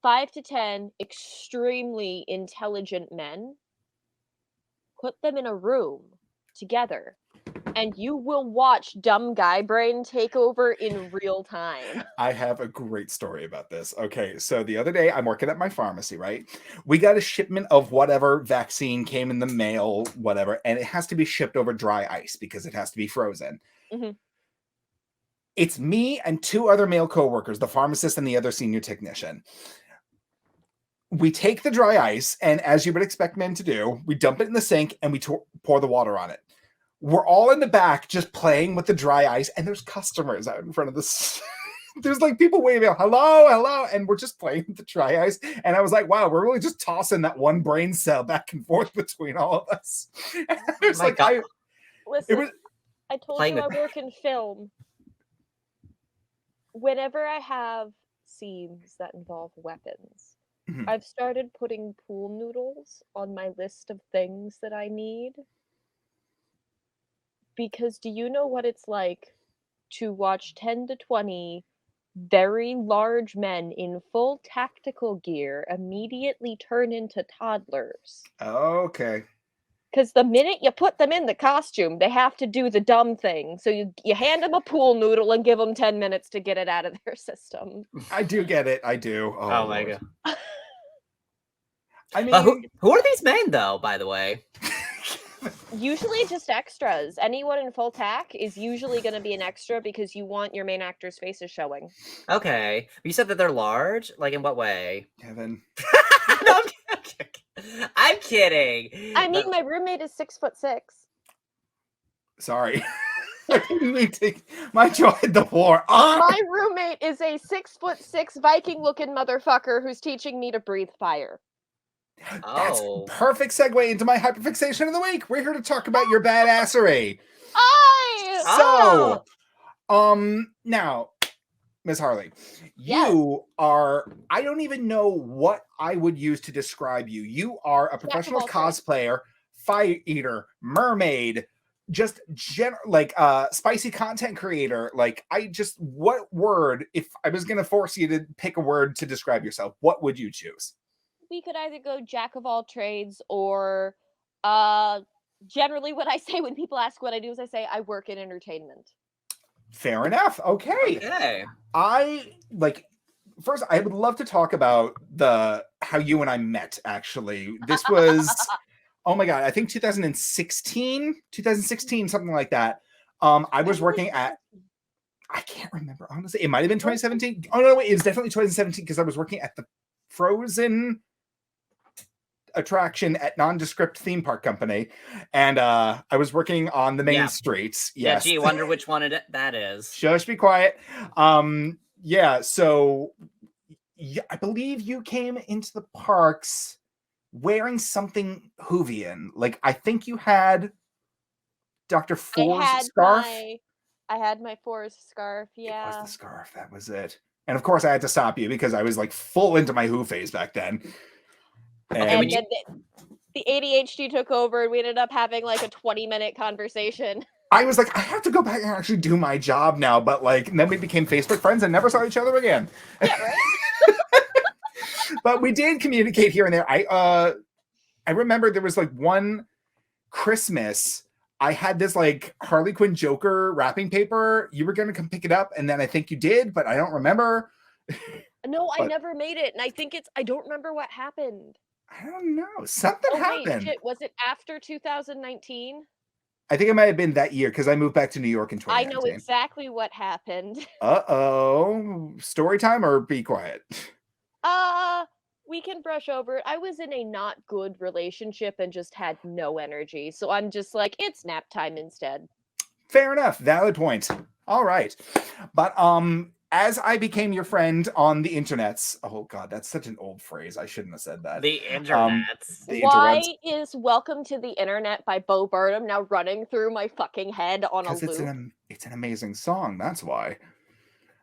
5 to 10 extremely intelligent men, put them in a room together, and you will watch dumb guy brain take over in real time. I have a great story about this. Okay, so the other day I'm working at my pharmacy, right? We got a shipment of whatever vaccine came in the mail, whatever, and it has to be shipped over dry ice because it has to be frozen. Mhm. It's me and 2 other male coworkers, the pharmacist and the other senior technician. We take the dry ice, and as you would expect men to do, we dump it in the sink and we pour the water on it. We're all in the back just playing with the dry ice, and there's customers out in front of There's like people waving, hello, hello, and we're just playing the dry ice. And I was like, wow, we're really just tossing that one brain cell back and forth between all of us. And it was my like, God. Listen, I told Playing you I with- work in film. Whenever I have scenes that involve weapons, Mhm. I've started putting pool noodles on my list of things that I need. Because do you know what it's like to watch 10 to 20 very large men in full tactical gear immediately turn into toddlers? Okay. Because the minute you put them in the costume, they have to do the dumb thing. So you hand them a pool noodle and give them 10 minutes to get it out of their system. I do get it. I do. Oh my Lord. God. I But mean, who are these men, though, by the way? Usually just extras. Anyone in full tack is usually going to be an extra because you want your main actor's faces showing. Okay. You said that they're large? Like, in what way? Kevin. No, I'm kidding. I mean, my roommate is 6'6". Sorry. I didn't mean to. My jaw hit the floor. Ah! My roommate is a 6'6" Viking-looking motherfucker who's teaching me to breathe fire. That's Oh. perfect segue into my hyperfixation of the week. We're here to talk about your badassery. Oh. So, now, Miss Harley, Yes. you are, I don't even know what I would use to describe you. You are a of professional all trades. cosplayer, fire eater, mermaid, just spicy content creator. Like, what word, if I was going to force you to pick a word to describe yourself, what would you choose? We could either go jack of all trades or generally what I say when people ask what I do is I say I work in entertainment. Fair enough. Okay. Okay. First, I would love to talk about how you and I met, actually. This was, oh my God, I think 2016, something like that. I was working at, I can't remember, honestly. It might have been 2017. Oh, no, wait, it was definitely 2017 because I was working at the Frozen attraction at Nondescript Theme Park Company, and I was working on the main streets. Yes. Yeah, gee, wonder which one that is. Shush, be quiet. Yeah, so I believe you came into the parks wearing something Whovian. Like, I think you had Dr. Four's scarf. I had my Four's scarf, yeah. It was the scarf, that was it. And of course I had to stop you because I was like full into my Who phase back then. And then the ADHD took over and we ended up having like a 20-minute conversation. I was like, I have to go back and actually do my job now, but like, and then we became Facebook friends and never saw each other again. Yeah, right? But we did communicate here and there. I remember there was like one Christmas, I had this like Harlequin Joker wrapping paper. You were going to come pick it up, and then I think you did, but I don't remember. No, I never made it, and I don't remember what happened. I don't know. Something happened. Shit, was it after 2019? I think it might have been that year because I moved back to New York in 2019. I know exactly what happened. Uh-oh. Story time or be quiet? We can brush over it. I was in a not good relationship and just had no energy. So I'm just like, it's nap time instead. Fair enough. Valid point. All right. But as I became your friend on the internets, oh God, that's such an old phrase. I shouldn't have said that. The internets. Why is Welcome to the Internet by Bo Burnham now running through my fucking head on a loop? It's an amazing song. That's why.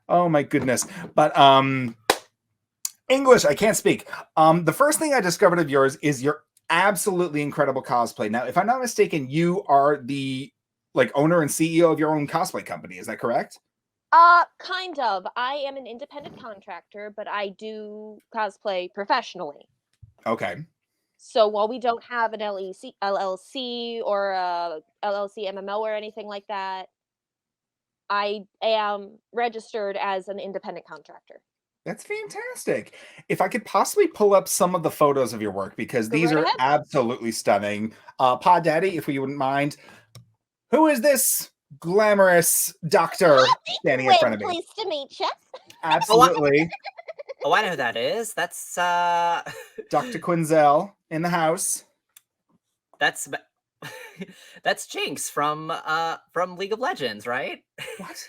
Oh my goodness. But English, I can't speak. The first thing I discovered of yours is your absolutely incredible cosplay. Now, if I'm not mistaken, you are the owner and CEO of your own cosplay company. Is that correct? Kind of. I am an independent contractor, but I do cosplay professionally. Okay. So while we don't have an LLC or a LLC MMO or anything like that, I am registered as an independent contractor. That's fantastic. If I could possibly pull up some of the photos of your work, because these are absolutely stunning. Pod Daddy, if you wouldn't mind. Who is this glamorous doctor standing in front of me? Pleased to meet you. Absolutely. Oh, I know who that is. That's Dr. Quinzel in the house. That's Jinx from League of Legends, right? What?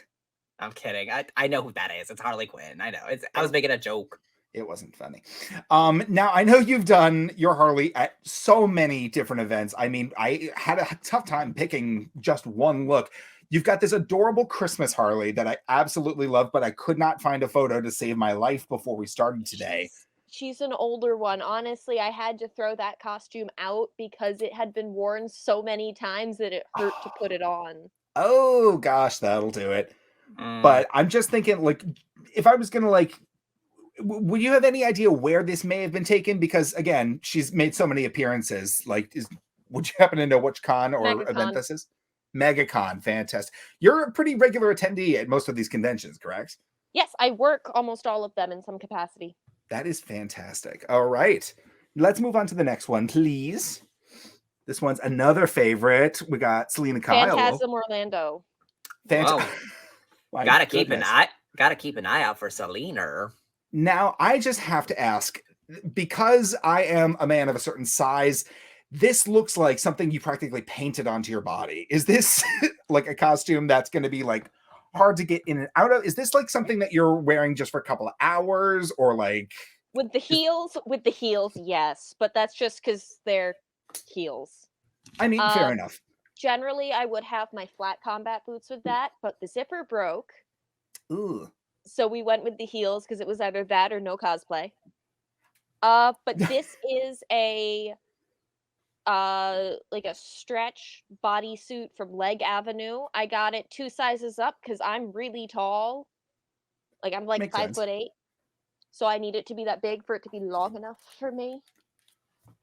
I'm kidding. I know who that is. It's Harley Quinn. I know. I was making a joke. It wasn't funny. Now I know you've done your Harley at so many different events. I mean, I had a tough time picking just one look. You've got this adorable Christmas Harley that I absolutely love, but I could not find a photo to save my life before we started today. She's an older one. Honestly, I had to throw that costume out because it had been worn so many times that it hurt to put it on. Oh gosh, that'll do it. Mm. But I'm just thinking, like, if I was gonna like, would you have any idea where this may have been taken? Because again, she's made so many appearances. Like, would you happen to know which con or MegaCon. event this is? MegaCon, fantastic. You're a pretty regular attendee at most of these conventions, correct? Yes, I work almost all of them in some capacity. That is fantastic. All right, let's move on to the next one, please. This one's another favorite. We got Selena Kyle. Phantasm Orlando. Gotta keep an eye out for Selena. Now, I just have to ask, because I am a man of a certain size, this looks like something you practically painted onto your body. Is this like a costume that's going to be like hard to get in and out of? Is this like something that you're wearing just for a couple of hours, or like with the heels? With the heels, yes, but that's just because they're heels. I mean, fair enough. Generally, I would have my flat combat boots with that, but the zipper broke. Ooh. So we went with the heels because it was either that or no cosplay. But this is a like a stretch bodysuit from Leg Avenue. I got it 2 sizes up because I'm really tall. Like I'm like Makes 5'8", so I need it to be that big for it to be long enough for me.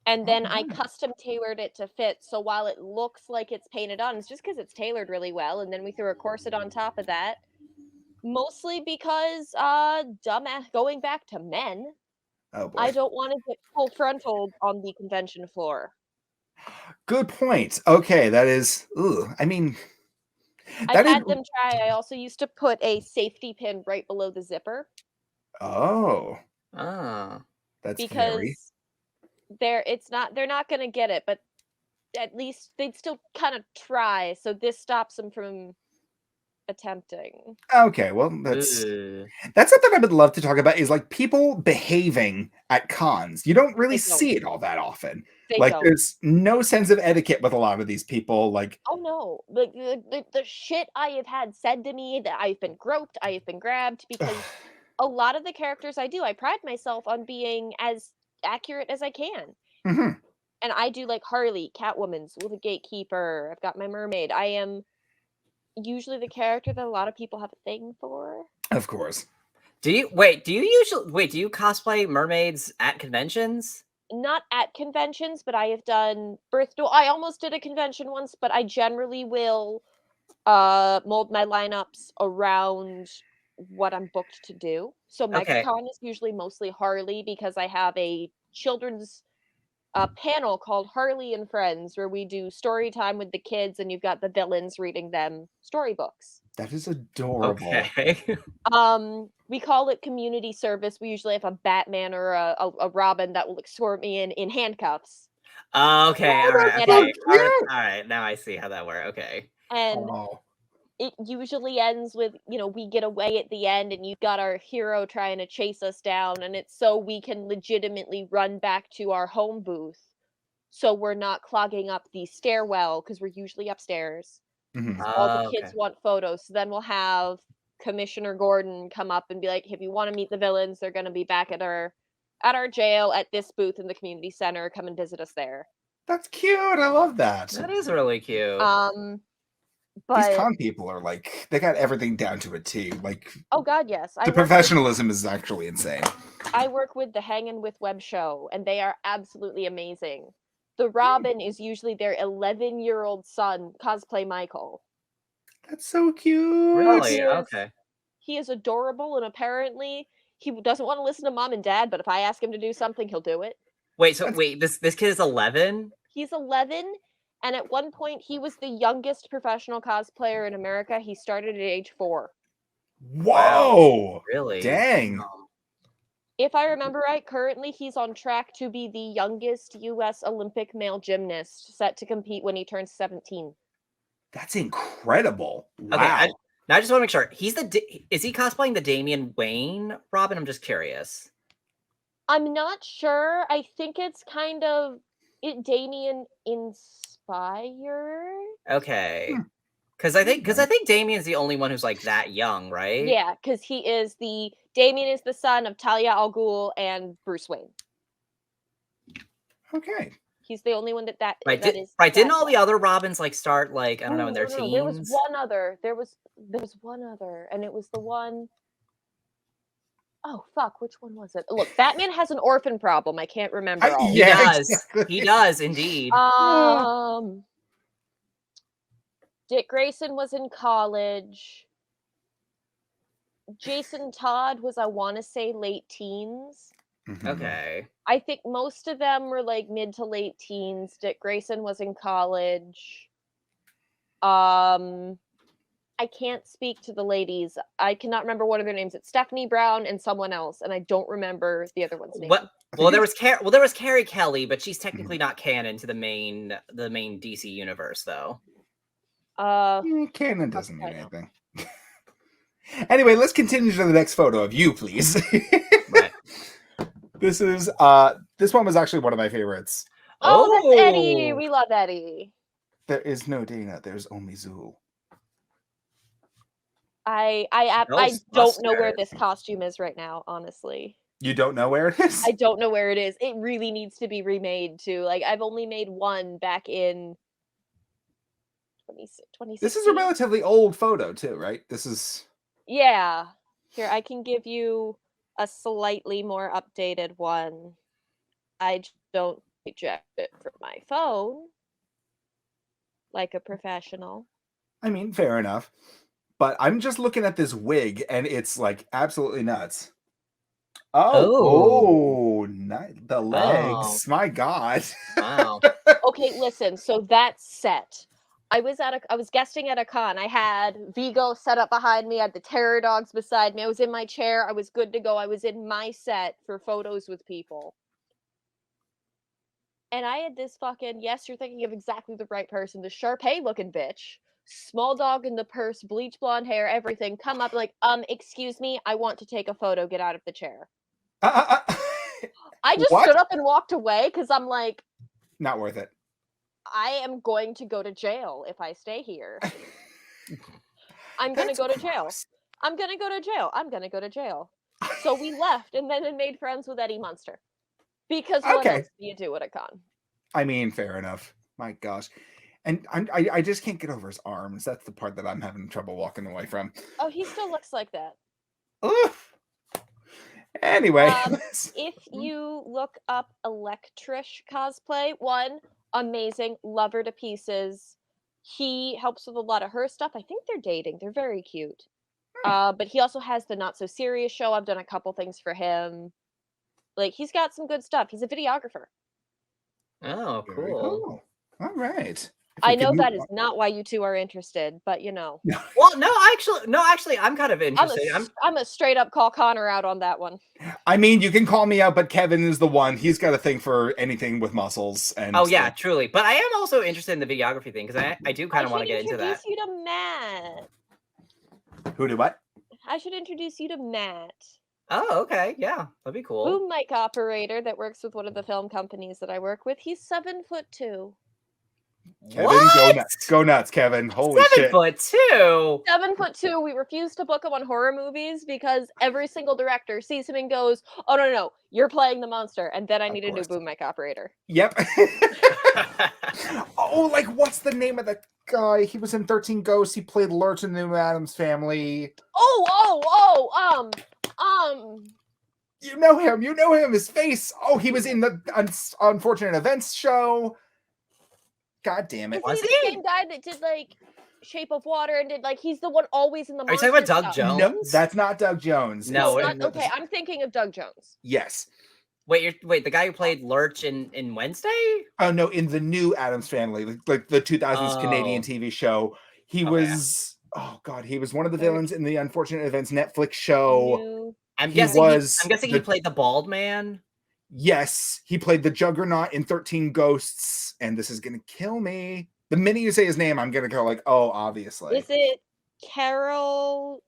And then I custom tailored it to fit. So while it looks like it's painted on, it's just because it's tailored really well. And then we threw a corset on top of that. Mostly because, dumbass, going back to men, Oh boy. I don't want to get full frontal on the convention floor. Good point. Okay, that is. Ooh, I mean, I've had them try. I also used to put a safety pin right below the zipper. Oh. That's because they're not gonna get it, but at least they'd still kind of try. So this stops them from attempting. Okay, well, that's something I would love to talk about, is like people behaving at cons. You don't really see it all that often. There's no sense of etiquette with a lot of these people. Like, oh no, the shit I have had said to me, that I've been groped, I have been grabbed, because a lot of the characters I pride myself on being as accurate as I can. Mm-hmm. And I do like Harley, Catwoman's, with a Gatekeeper. I've got my mermaid. I am usually the character that a lot of people have a thing for. Of course. Do you cosplay mermaids at conventions? Not at conventions, but I have done I almost did a convention once, but I generally will mold my lineups around what I'm booked to do. So MegaCon is usually mostly Harley, because I have a children's panel called Harley and Friends, where we do story time with the kids, and you've got the villains reading them storybooks. That is adorable. Okay. We call it community service. We usually have a Batman or a Robin that will escort me in handcuffs. Okay, all right, okay. All right, now I see how that works. Okay. And it usually ends with, we get away at the end, and you've got our hero trying to chase us down, and it's so we can legitimately run back to our home booth, so we're not clogging up the stairwell, because we're usually upstairs. Mm-hmm. All the kids want photos, so then we'll have Commissioner Gordon come up and be like, if you want to meet the villains, they're going to be back at our jail at this booth in the community center. Come and visit us there. That's cute. I love that. That is really cute. But these con people are like, they got everything down to a T. Like, oh god, yes. The professionalism is actually insane. I work with the Hangin' With Web show, and they are absolutely amazing. The Robin is usually their 11-year-old son, cosplay Michael. That's so cute. Really? Okay. He is adorable, and apparently he doesn't want to listen to mom and dad, but if I ask him to do something, he'll do it. Wait, this kid is 11? He's 11, and at one point he was the youngest professional cosplayer in America. He started at age 4. Whoa! Wow. Really? Dang. If I remember right, currently he's on track to be the youngest U.S. Olympic male gymnast, set to compete when he turns 17. That's incredible. Wow. Okay, Now I just want to make sure is he cosplaying the Damian Wayne Robin? I'm just curious. I'm not sure. I think it's kind of Damien inspired. Okay. Hmm. Because I think Damien's the only one who's like that young, right? Yeah, because Damien is the son of Talia al Ghul and Bruce Wayne. Okay. He's the only one that Right. is Didn't all the other Robins like start like I don't know in their teens? No. There was one other. There was one other, and it was the one. Oh fuck! Which one was it? Look, Batman has an orphan problem. I can't remember all. He does. Exactly. He does indeed. Dick Grayson was in college. Jason Todd was, I want to say, late teens. Okay. I think most of them were like mid to late teens. Dick Grayson was in college. I can't speak to the ladies. I cannot remember one of their names. It's Stephanie Brown and someone else, and I don't remember the other one's name. Well, there was Carrie Kelly, but she's technically not canon to the main DC universe, though. Canon doesn't mean anything. Anyway, let's continue to the next photo of you, please. Right. This is this one was actually one of my favorites. Oh, that's Eddie. We love Eddie. There is no Dana. There's only Zool. I don't know where this costume is right now, honestly. You don't know where it is? I don't know where it is. It really needs to be remade too. Like, I've only made one back in 2016. This is a relatively old photo too, right? This is... Yeah. Here, I can give you a slightly more updated one. I don't eject it from my phone like a professional. I mean, fair enough. But I'm just looking at this wig, and it's like absolutely nuts. Oh, the legs! Oh. My God! Wow. Okay, listen. So that's set. I was guesting at a con. I had Vigo set up behind me. I had the terror dogs beside me. I was in my chair. I was good to go. I was in my set for photos with people. And I had this fucking, yes, you're thinking of exactly the right person, the Sharpay looking bitch, small dog in the purse, bleach blonde hair, everything, come up like, excuse me, I want to take a photo, get out of the chair. I just stood up and walked away because I'm like, not worth it. I am going to go to jail if I stay here. I'm going to go to jail. I'm going to go to jail. I'm going to go to jail. So we left and then made friends with Eddie Munster. Because what else do you do at a con? I mean, fair enough. My gosh. And I just can't get over his arms. That's the part that I'm having trouble walking away from. Oh, he still looks like that. Oof. Anyway. If you look up Electrish cosplay, one, amazing, love her to pieces. He helps with a lot of her stuff. I think they're dating. They're very cute. But he also has the Not So Serious show. I've done a couple things for him. Like, he's got some good stuff. He's a videographer. Oh, cool. All right. I know that is not why you two are interested, but you know. Well, no, actually, I'm kind of interested. I'm a straight up call Connor out on that one. I mean, you can call me out, but Kevin is the one. He's got a thing for anything with muscles. And yeah, truly. But I am also interested in the videography thing because I do kind of want to get into that. I should introduce you to Matt. Who do what? I should introduce you to Matt. Oh, okay. Yeah, that'd be cool. Boom mic operator that works with one of the film companies that I work with. He's 7'2". Kevin, go nuts, Kevin. Holy shit. 7'2". 7'2". We refuse to book him on horror movies because every single director sees him and goes, "Oh no, you're playing the monster," and then I need a new boom mic operator. Yep. Oh, like what's the name of the guy? He was in 13 Ghosts. He played Lurch in the New Addams Family. You know him. His face. Oh, he was in the Unfortunate Events show. God damn it! Is he the same guy that did like Shape of Water and did like he's the one always in the? Are you talking about Doug Jones? No, that's not Doug Jones. No, okay. I'm thinking of Doug Jones. Yes. Wait, the guy who played Lurch in Wednesday? Oh no, in the New Addams Family, like the 2000s Canadian TV show. He was. Yeah. Oh God, he was one of the villains in the Unfortunate Events Netflix show. I'm guessing he played the bald man. Yes, he played the Juggernaut in 13 Ghosts, and this is gonna kill me. The minute you say his name, I'm gonna go like, oh, obviously. Is it Carol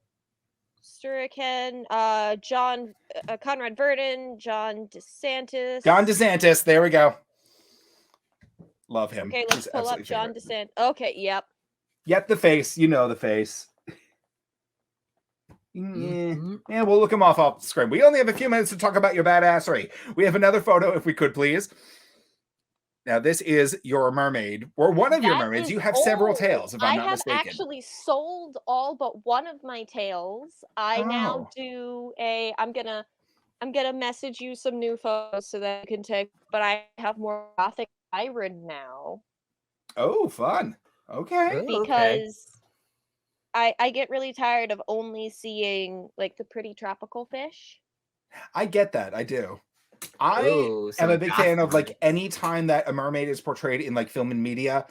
Sturrican, John, Conrad Verdon, John DeSantis. John DeSantis. There we go. Love him. Okay, let's He's pull up absolutely John favorite. DeSantis. Okay, yep. Yep, the face. You know the face. Yeah, we'll look him off the screen. We only have a few minutes to talk about your badassery. We have another photo, if we could, please. Now, this is your mermaid, or one of your mermaids. You have several tails, if I'm not mistaken. I have actually sold all but one of my tails. I now do a. I'm gonna message you some new photos so that you can take. But I have more gothic hybrid now. Oh, fun. Okay. Ooh, Because I get really tired of only seeing like the pretty tropical fish. I get that. I do. I Ooh, am a big fan of gothic. like any time that a mermaid is portrayed in like film and media,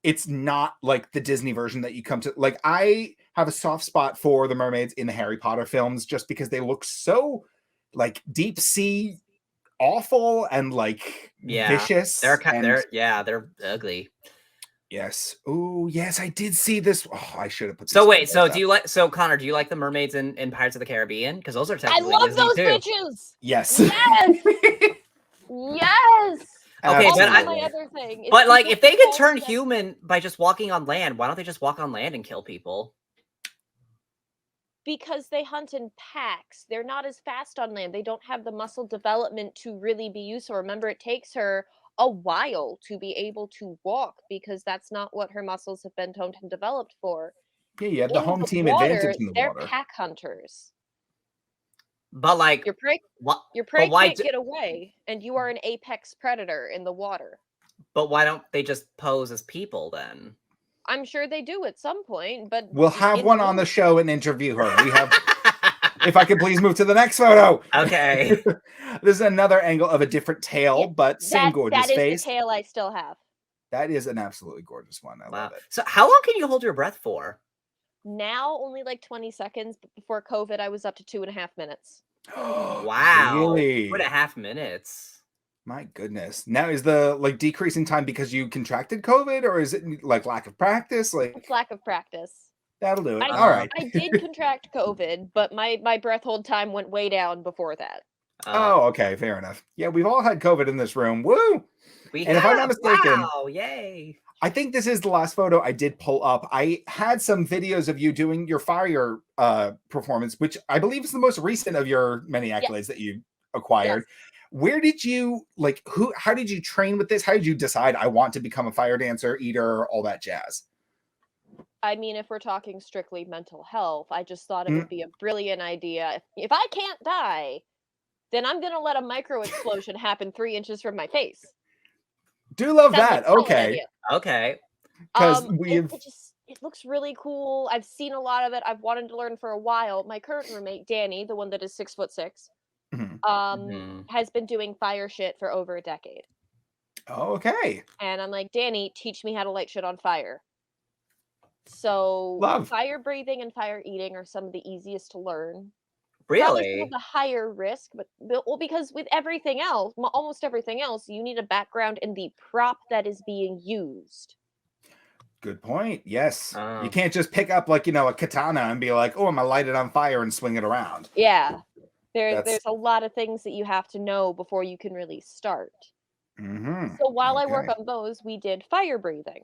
it's not like the Disney version that you come to. Like, I have a soft spot for the mermaids in the Harry Potter films just because they look so like deep sea awful and like vicious. They're ugly. Yes. Oh, yes, I did see this. Oh, I should have put. So wait, so do you like? So Connor, do you like the mermaids in Pirates of the Caribbean? Because those are technically I love Disney those too. bitches. Yes. Yes. Yes. Okay, Also, but my other thing. But like, if they can turn human by just walking on land, why don't they just walk on land and kill people? Because they hunt in packs. They're not as fast on land. They don't have the muscle development to really be useful. Remember, it takes her a while to be able to walk because that's not what her muscles have been toned and developed for. Yeah, you have the home team advantage in the they're water. pack hunters. But like, your prey can't get away, and you are an apex predator in the water. But why don't they just pose as people then? I'm sure they do at some point, but we'll have one on the show and interview her. We have. If I could please move to the next photo. Okay. This is another angle of a different tail, but same gorgeous face. That is the tail I still have. That is an absolutely gorgeous one. I love it. So how long can you hold your breath for? Now only like 20 seconds, but before COVID I was up to 2.5 minutes. Wow. Really? 2.5 minutes. My goodness. Now, is the like decreasing time because you contracted COVID, or is it like lack of practice? Like, it's lack of practice. That'll do it. All right. I did contract COVID, but my breath hold time went way down before that. Oh, okay, fair enough. Yeah, we've all had COVID in this room. Woo! If I'm not mistaken, wow, yay! I think this is the last photo I did pull up. I had some videos of you doing your fire performance, which I believe is the most recent of your many accolades that you acquired. Yes. Where did you how did you train with this? How did you decide I want to become a fire dancer, eater, all that jazz? I mean, if we're talking strictly mental health, I just thought it would be a brilliant idea. If I can't die, then I'm going to let a micro explosion happen 3 inches from my face. Do love that. Okay. Okay. Because it looks really cool. I've seen a lot of it. I've wanted to learn for a while. My current roommate, Danny, the one that is 6'6", has been doing fire shit for over a decade. Oh, okay. And I'm like, Danny, teach me how to light shit on fire. So fire breathing and fire eating are some of the easiest to learn. Really? Probably some of the higher risk, but because with everything else, almost everything else, you need a background in the prop that is being used. Good point. Yes. You can't just pick up a katana and be like, oh, I'm gonna light it on fire and swing it around. Yeah. There's a lot of things that you have to know before you can really start. So while I work on those, we did fire breathing.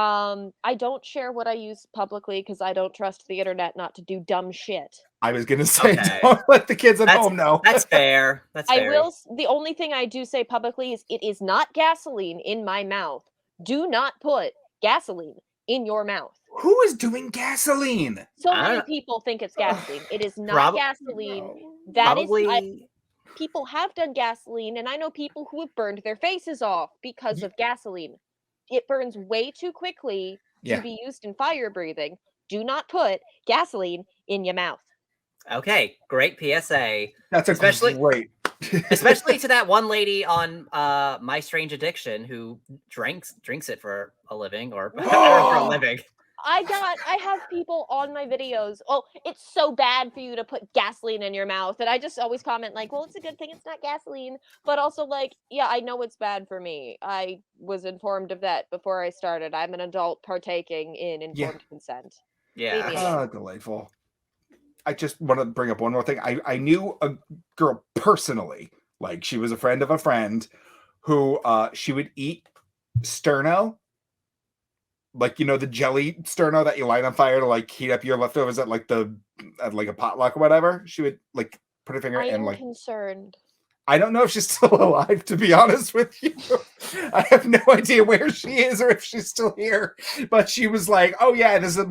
I don't share what I use publicly because I don't trust the internet not to do dumb shit. I was gonna say, don't let the kids at home know. That's fair. That's fair. The only thing I do say publicly is it is not gasoline in my mouth. Do not put gasoline in your mouth. Who is doing gasoline? So many people think it's gasoline. It is not gasoline. No. People have done gasoline, and I know people who have burned their faces off because of gasoline. It burns way too quickly to be used in fire breathing. Do not put gasoline in your mouth. Okay, great PSA. That's great. Especially to that one lady on My Strange Addiction who drinks it for a living or for a living. I have people on my videos. Oh, it's so bad for you to put gasoline in your mouth. And I just always comment like, well, it's a good thing it's not gasoline. But also like, yeah, I know it's bad for me. I was informed of that before I started. I'm an adult partaking in informed consent. Yeah. me alone. Delightful. I just want to bring up one more thing. I knew a girl personally, like she was a friend of a friend, who she would eat sterno, like, you know, the jelly sterno that you light on fire to like heat up your leftovers at like like a potluck or whatever. She would like put her finger I and am like, concerned. I don't know if she's still alive, to be honest with you. I have no idea where she is or if she's still here. But she was like, "Oh yeah, this is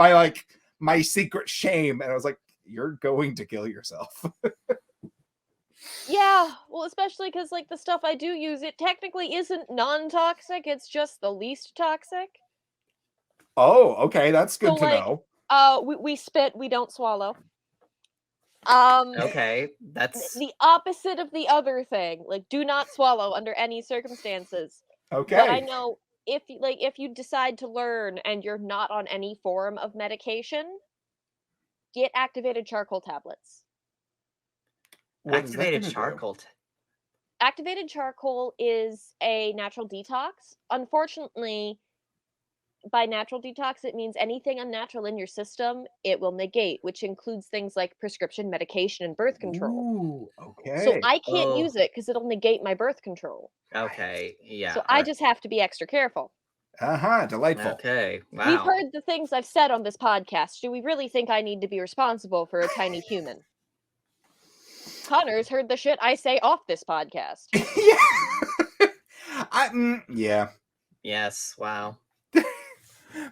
my secret shame," and I was like, "You're going to kill yourself." Yeah, well, especially because like the stuff I do use, it technically isn't non-toxic. It's just the least toxic. Oh, okay, that's So good to like, know. we spit, we don't swallow. Okay, that's The opposite of the other thing. Like, do not swallow under any circumstances. But I Okay. know if you decide to learn and you're not on any form of medication, get activated charcoal tablets. What is that activated gonna do? charcoal. Activated charcoal is a natural detox. Unfortunately, by natural detox, it means anything unnatural in your system, it will negate, which includes things like prescription medication and birth control. Ooh, So okay. I can't Oh, use it because it'll negate my birth control. okay. So Yeah. I just have to be extra careful. Delightful. Okay. We've Wow. heard the things I've said on this podcast. Do we really think I need to be responsible for a tiny human? Connor's heard the shit I say off this podcast. Yeah. Yeah. Yes. Wow.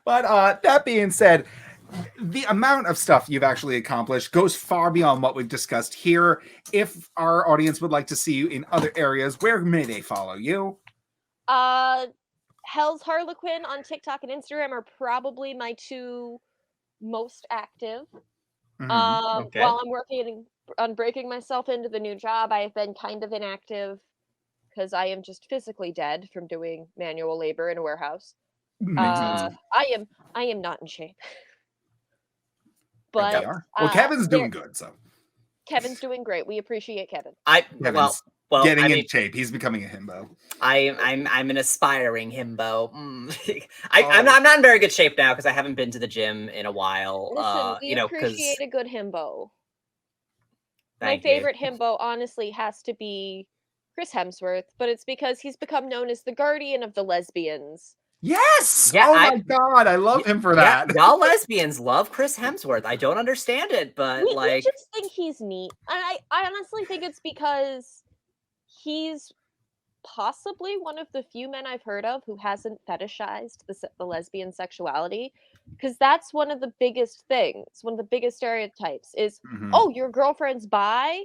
But that being said, the amount of stuff you've actually accomplished goes far beyond what we've discussed here. If our audience would like to see you in other areas, where may they follow you? Hell's Harlequin on TikTok and Instagram are probably my two most active. Okay. While I'm working on breaking myself into the new job, I've been kind of inactive because I am just physically dead from doing manual labor in a warehouse. Makes sense. I am not in shape. We But are. Well, Kevin's there- doing good, so Kevin's doing great. We appreciate Kevin. Kevin's well. getting I in mean, shape. He's becoming a himbo. I'm an aspiring himbo. Oh. I'm not in very good shape now because I haven't been to the gym in a while. Listen, we You know, because appreciate a good himbo. My thank you. favorite himbo, honestly, has to be Chris Hemsworth, but it's because he's become known as the guardian of the lesbians. Yes. Yeah, Oh my god, I love him for that. Yeah, y'all lesbians love Chris Hemsworth. I don't understand it, but We like, just think he's neat. And I honestly think it's because he's possibly one of the few men I've heard of who hasn't fetishized the lesbian sexuality. Because that's one of the biggest things, one of the biggest stereotypes is, Mhm. oh, your girlfriend's bi?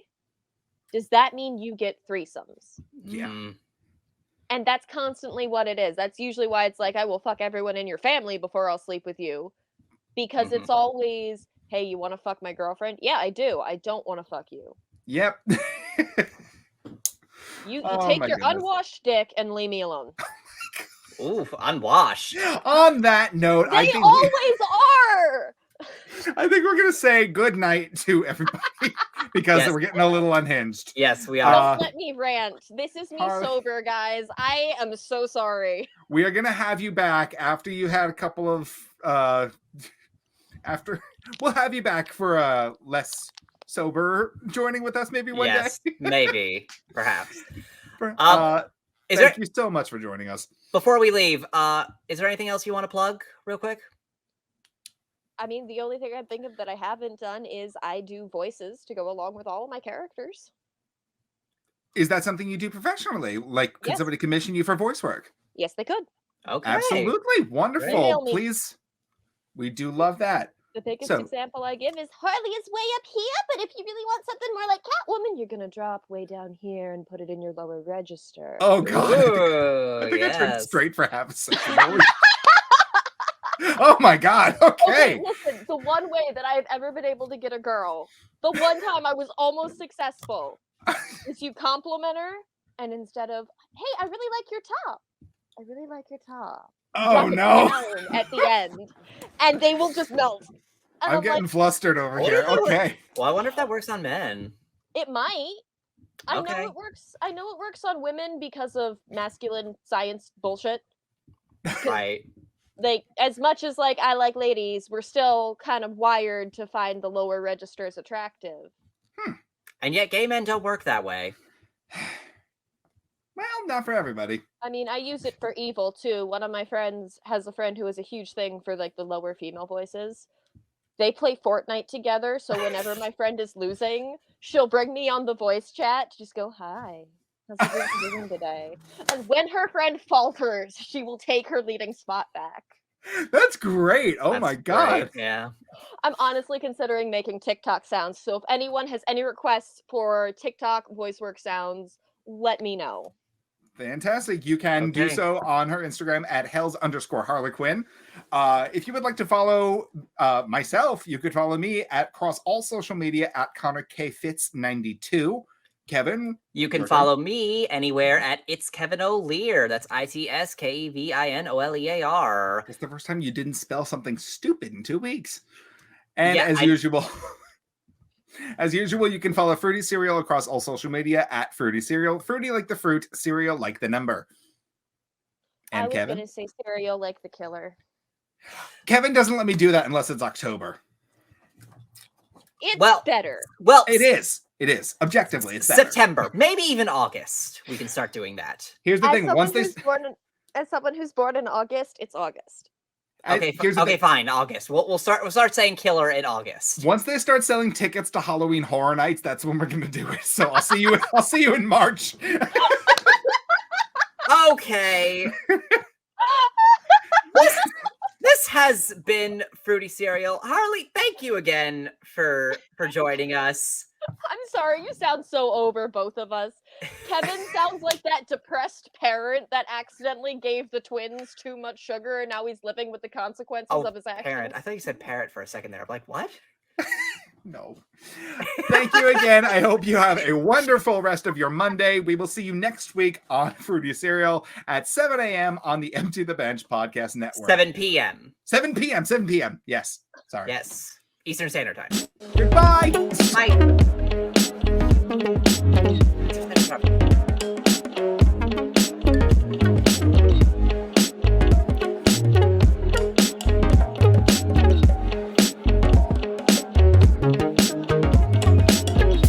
Does that mean you get threesomes? Yeah. And that's constantly what it is. That's usually why it's like, I will fuck everyone in your family before I'll sleep with you. Because it's always, hey, you want to fuck my girlfriend? Yeah, I do. I don't want to fuck you. Yep. You Oh take my your goodness. unwashed dick and leave me alone. ooh, unwashed. On that note, They I think always are. I think we're gonna say good night to everybody because Yes. we're getting a little unhinged. Yes, we are. Don't let me rant. This is me Harley- sober, guys. I am so sorry. We are gonna have you back after you had a couple of after we'll have you back for a less sober joining with us maybe one Yes, day. maybe, perhaps. Is Thank there you so much for joining us. before we leave? Is there anything else you want to plug, real quick? I mean, the only thing I think of that I haven't done is I do voices to go along with all of my characters. Is that something you do professionally? Like, could Yes. somebody commission you for voice work? Yes, they could. Okay. Absolutely. Wonderful. Email me. Please. We do love that. The biggest So- example I give is Harley is way up here, but if you really want something more like Catwoman, you're gonna drop way down here and put it in your lower register. Oh god. Ooh, I think I turned yes. straight for half a second. Oh my god. Okay. Listen, the one way that I've ever been able to get a girl, the one time I was almost successful, is you compliment her, and instead of, hey, I really like your top. I really like your top. Oh drop it no. down at the end, and they will just melt. And I'm getting flustered over here. Okay. Well, I wonder if that works on men. It might. I know Okay. it works. I know it works on women because of masculine science bullshit. Right. like, as much as like I like ladies, we're still kind of wired to find the lower registers attractive. And yet gay men don't work that way. Well, not for everybody. I mean, I use it for evil too. One of my friends has a friend who has a huge thing for like the lower female voices. They play Fortnite together, so whenever my friend is losing, she'll bring me on the voice chat to just go, "Hi, how's everyone doing today?" And when her friend falters, she will take her leading spot back. That's great. Oh That's my god. great, yeah. I'm honestly considering making TikTok sounds, so if anyone has any requests for TikTok voice work sounds, let me know. Fantastic. You can do Okay. so on her Instagram at hells_Harlequin. If you would like to follow myself, you could follow me across all social media at Connor K Fitz 92. Kevin, You can your turn. follow me anywhere at It's Kevin O'Lear. That's ITSKEVINOLEAR. It's the first time you didn't spell something stupid in 2 weeks. And Yeah, as usual, you can follow Fruity Cereal across all social media at Fruity Cereal. Fruity like the fruit, cereal like the number. And I was Kevin? gonna say cereal like the killer. Kevin doesn't let me do that unless it's October. It's Well, better. Well, It is. It is. Objectively, it's better. September, maybe even August. We can start doing that. Here's the As thing. someone who's born in August, it's August. Okay, Here's the okay, thing. fine. August. We'll start saying killer in August. Once they start selling tickets to Halloween Horror Nights, that's when we're gonna do it. So I'll see you. I'll see you in March. Okay. This has been Fruity Cereal. Harley, thank you again for joining us. I'm sorry, you sound so over both of us. Kevin sounds like that depressed parent that accidentally gave the twins too much sugar and now he's living with the consequences of his actions. Parent. I thought you said parrot for a second there. I'm like, what? No. Thank you again. I hope you have a wonderful rest of your Monday. We will see you next week on Fruity Cereal at 7 a.m. on the Empty the Bench podcast network. 7 p.m. 7 p.m. 7 p.m. Yes. Sorry. Yes. Eastern Standard Time. Goodbye. Bye.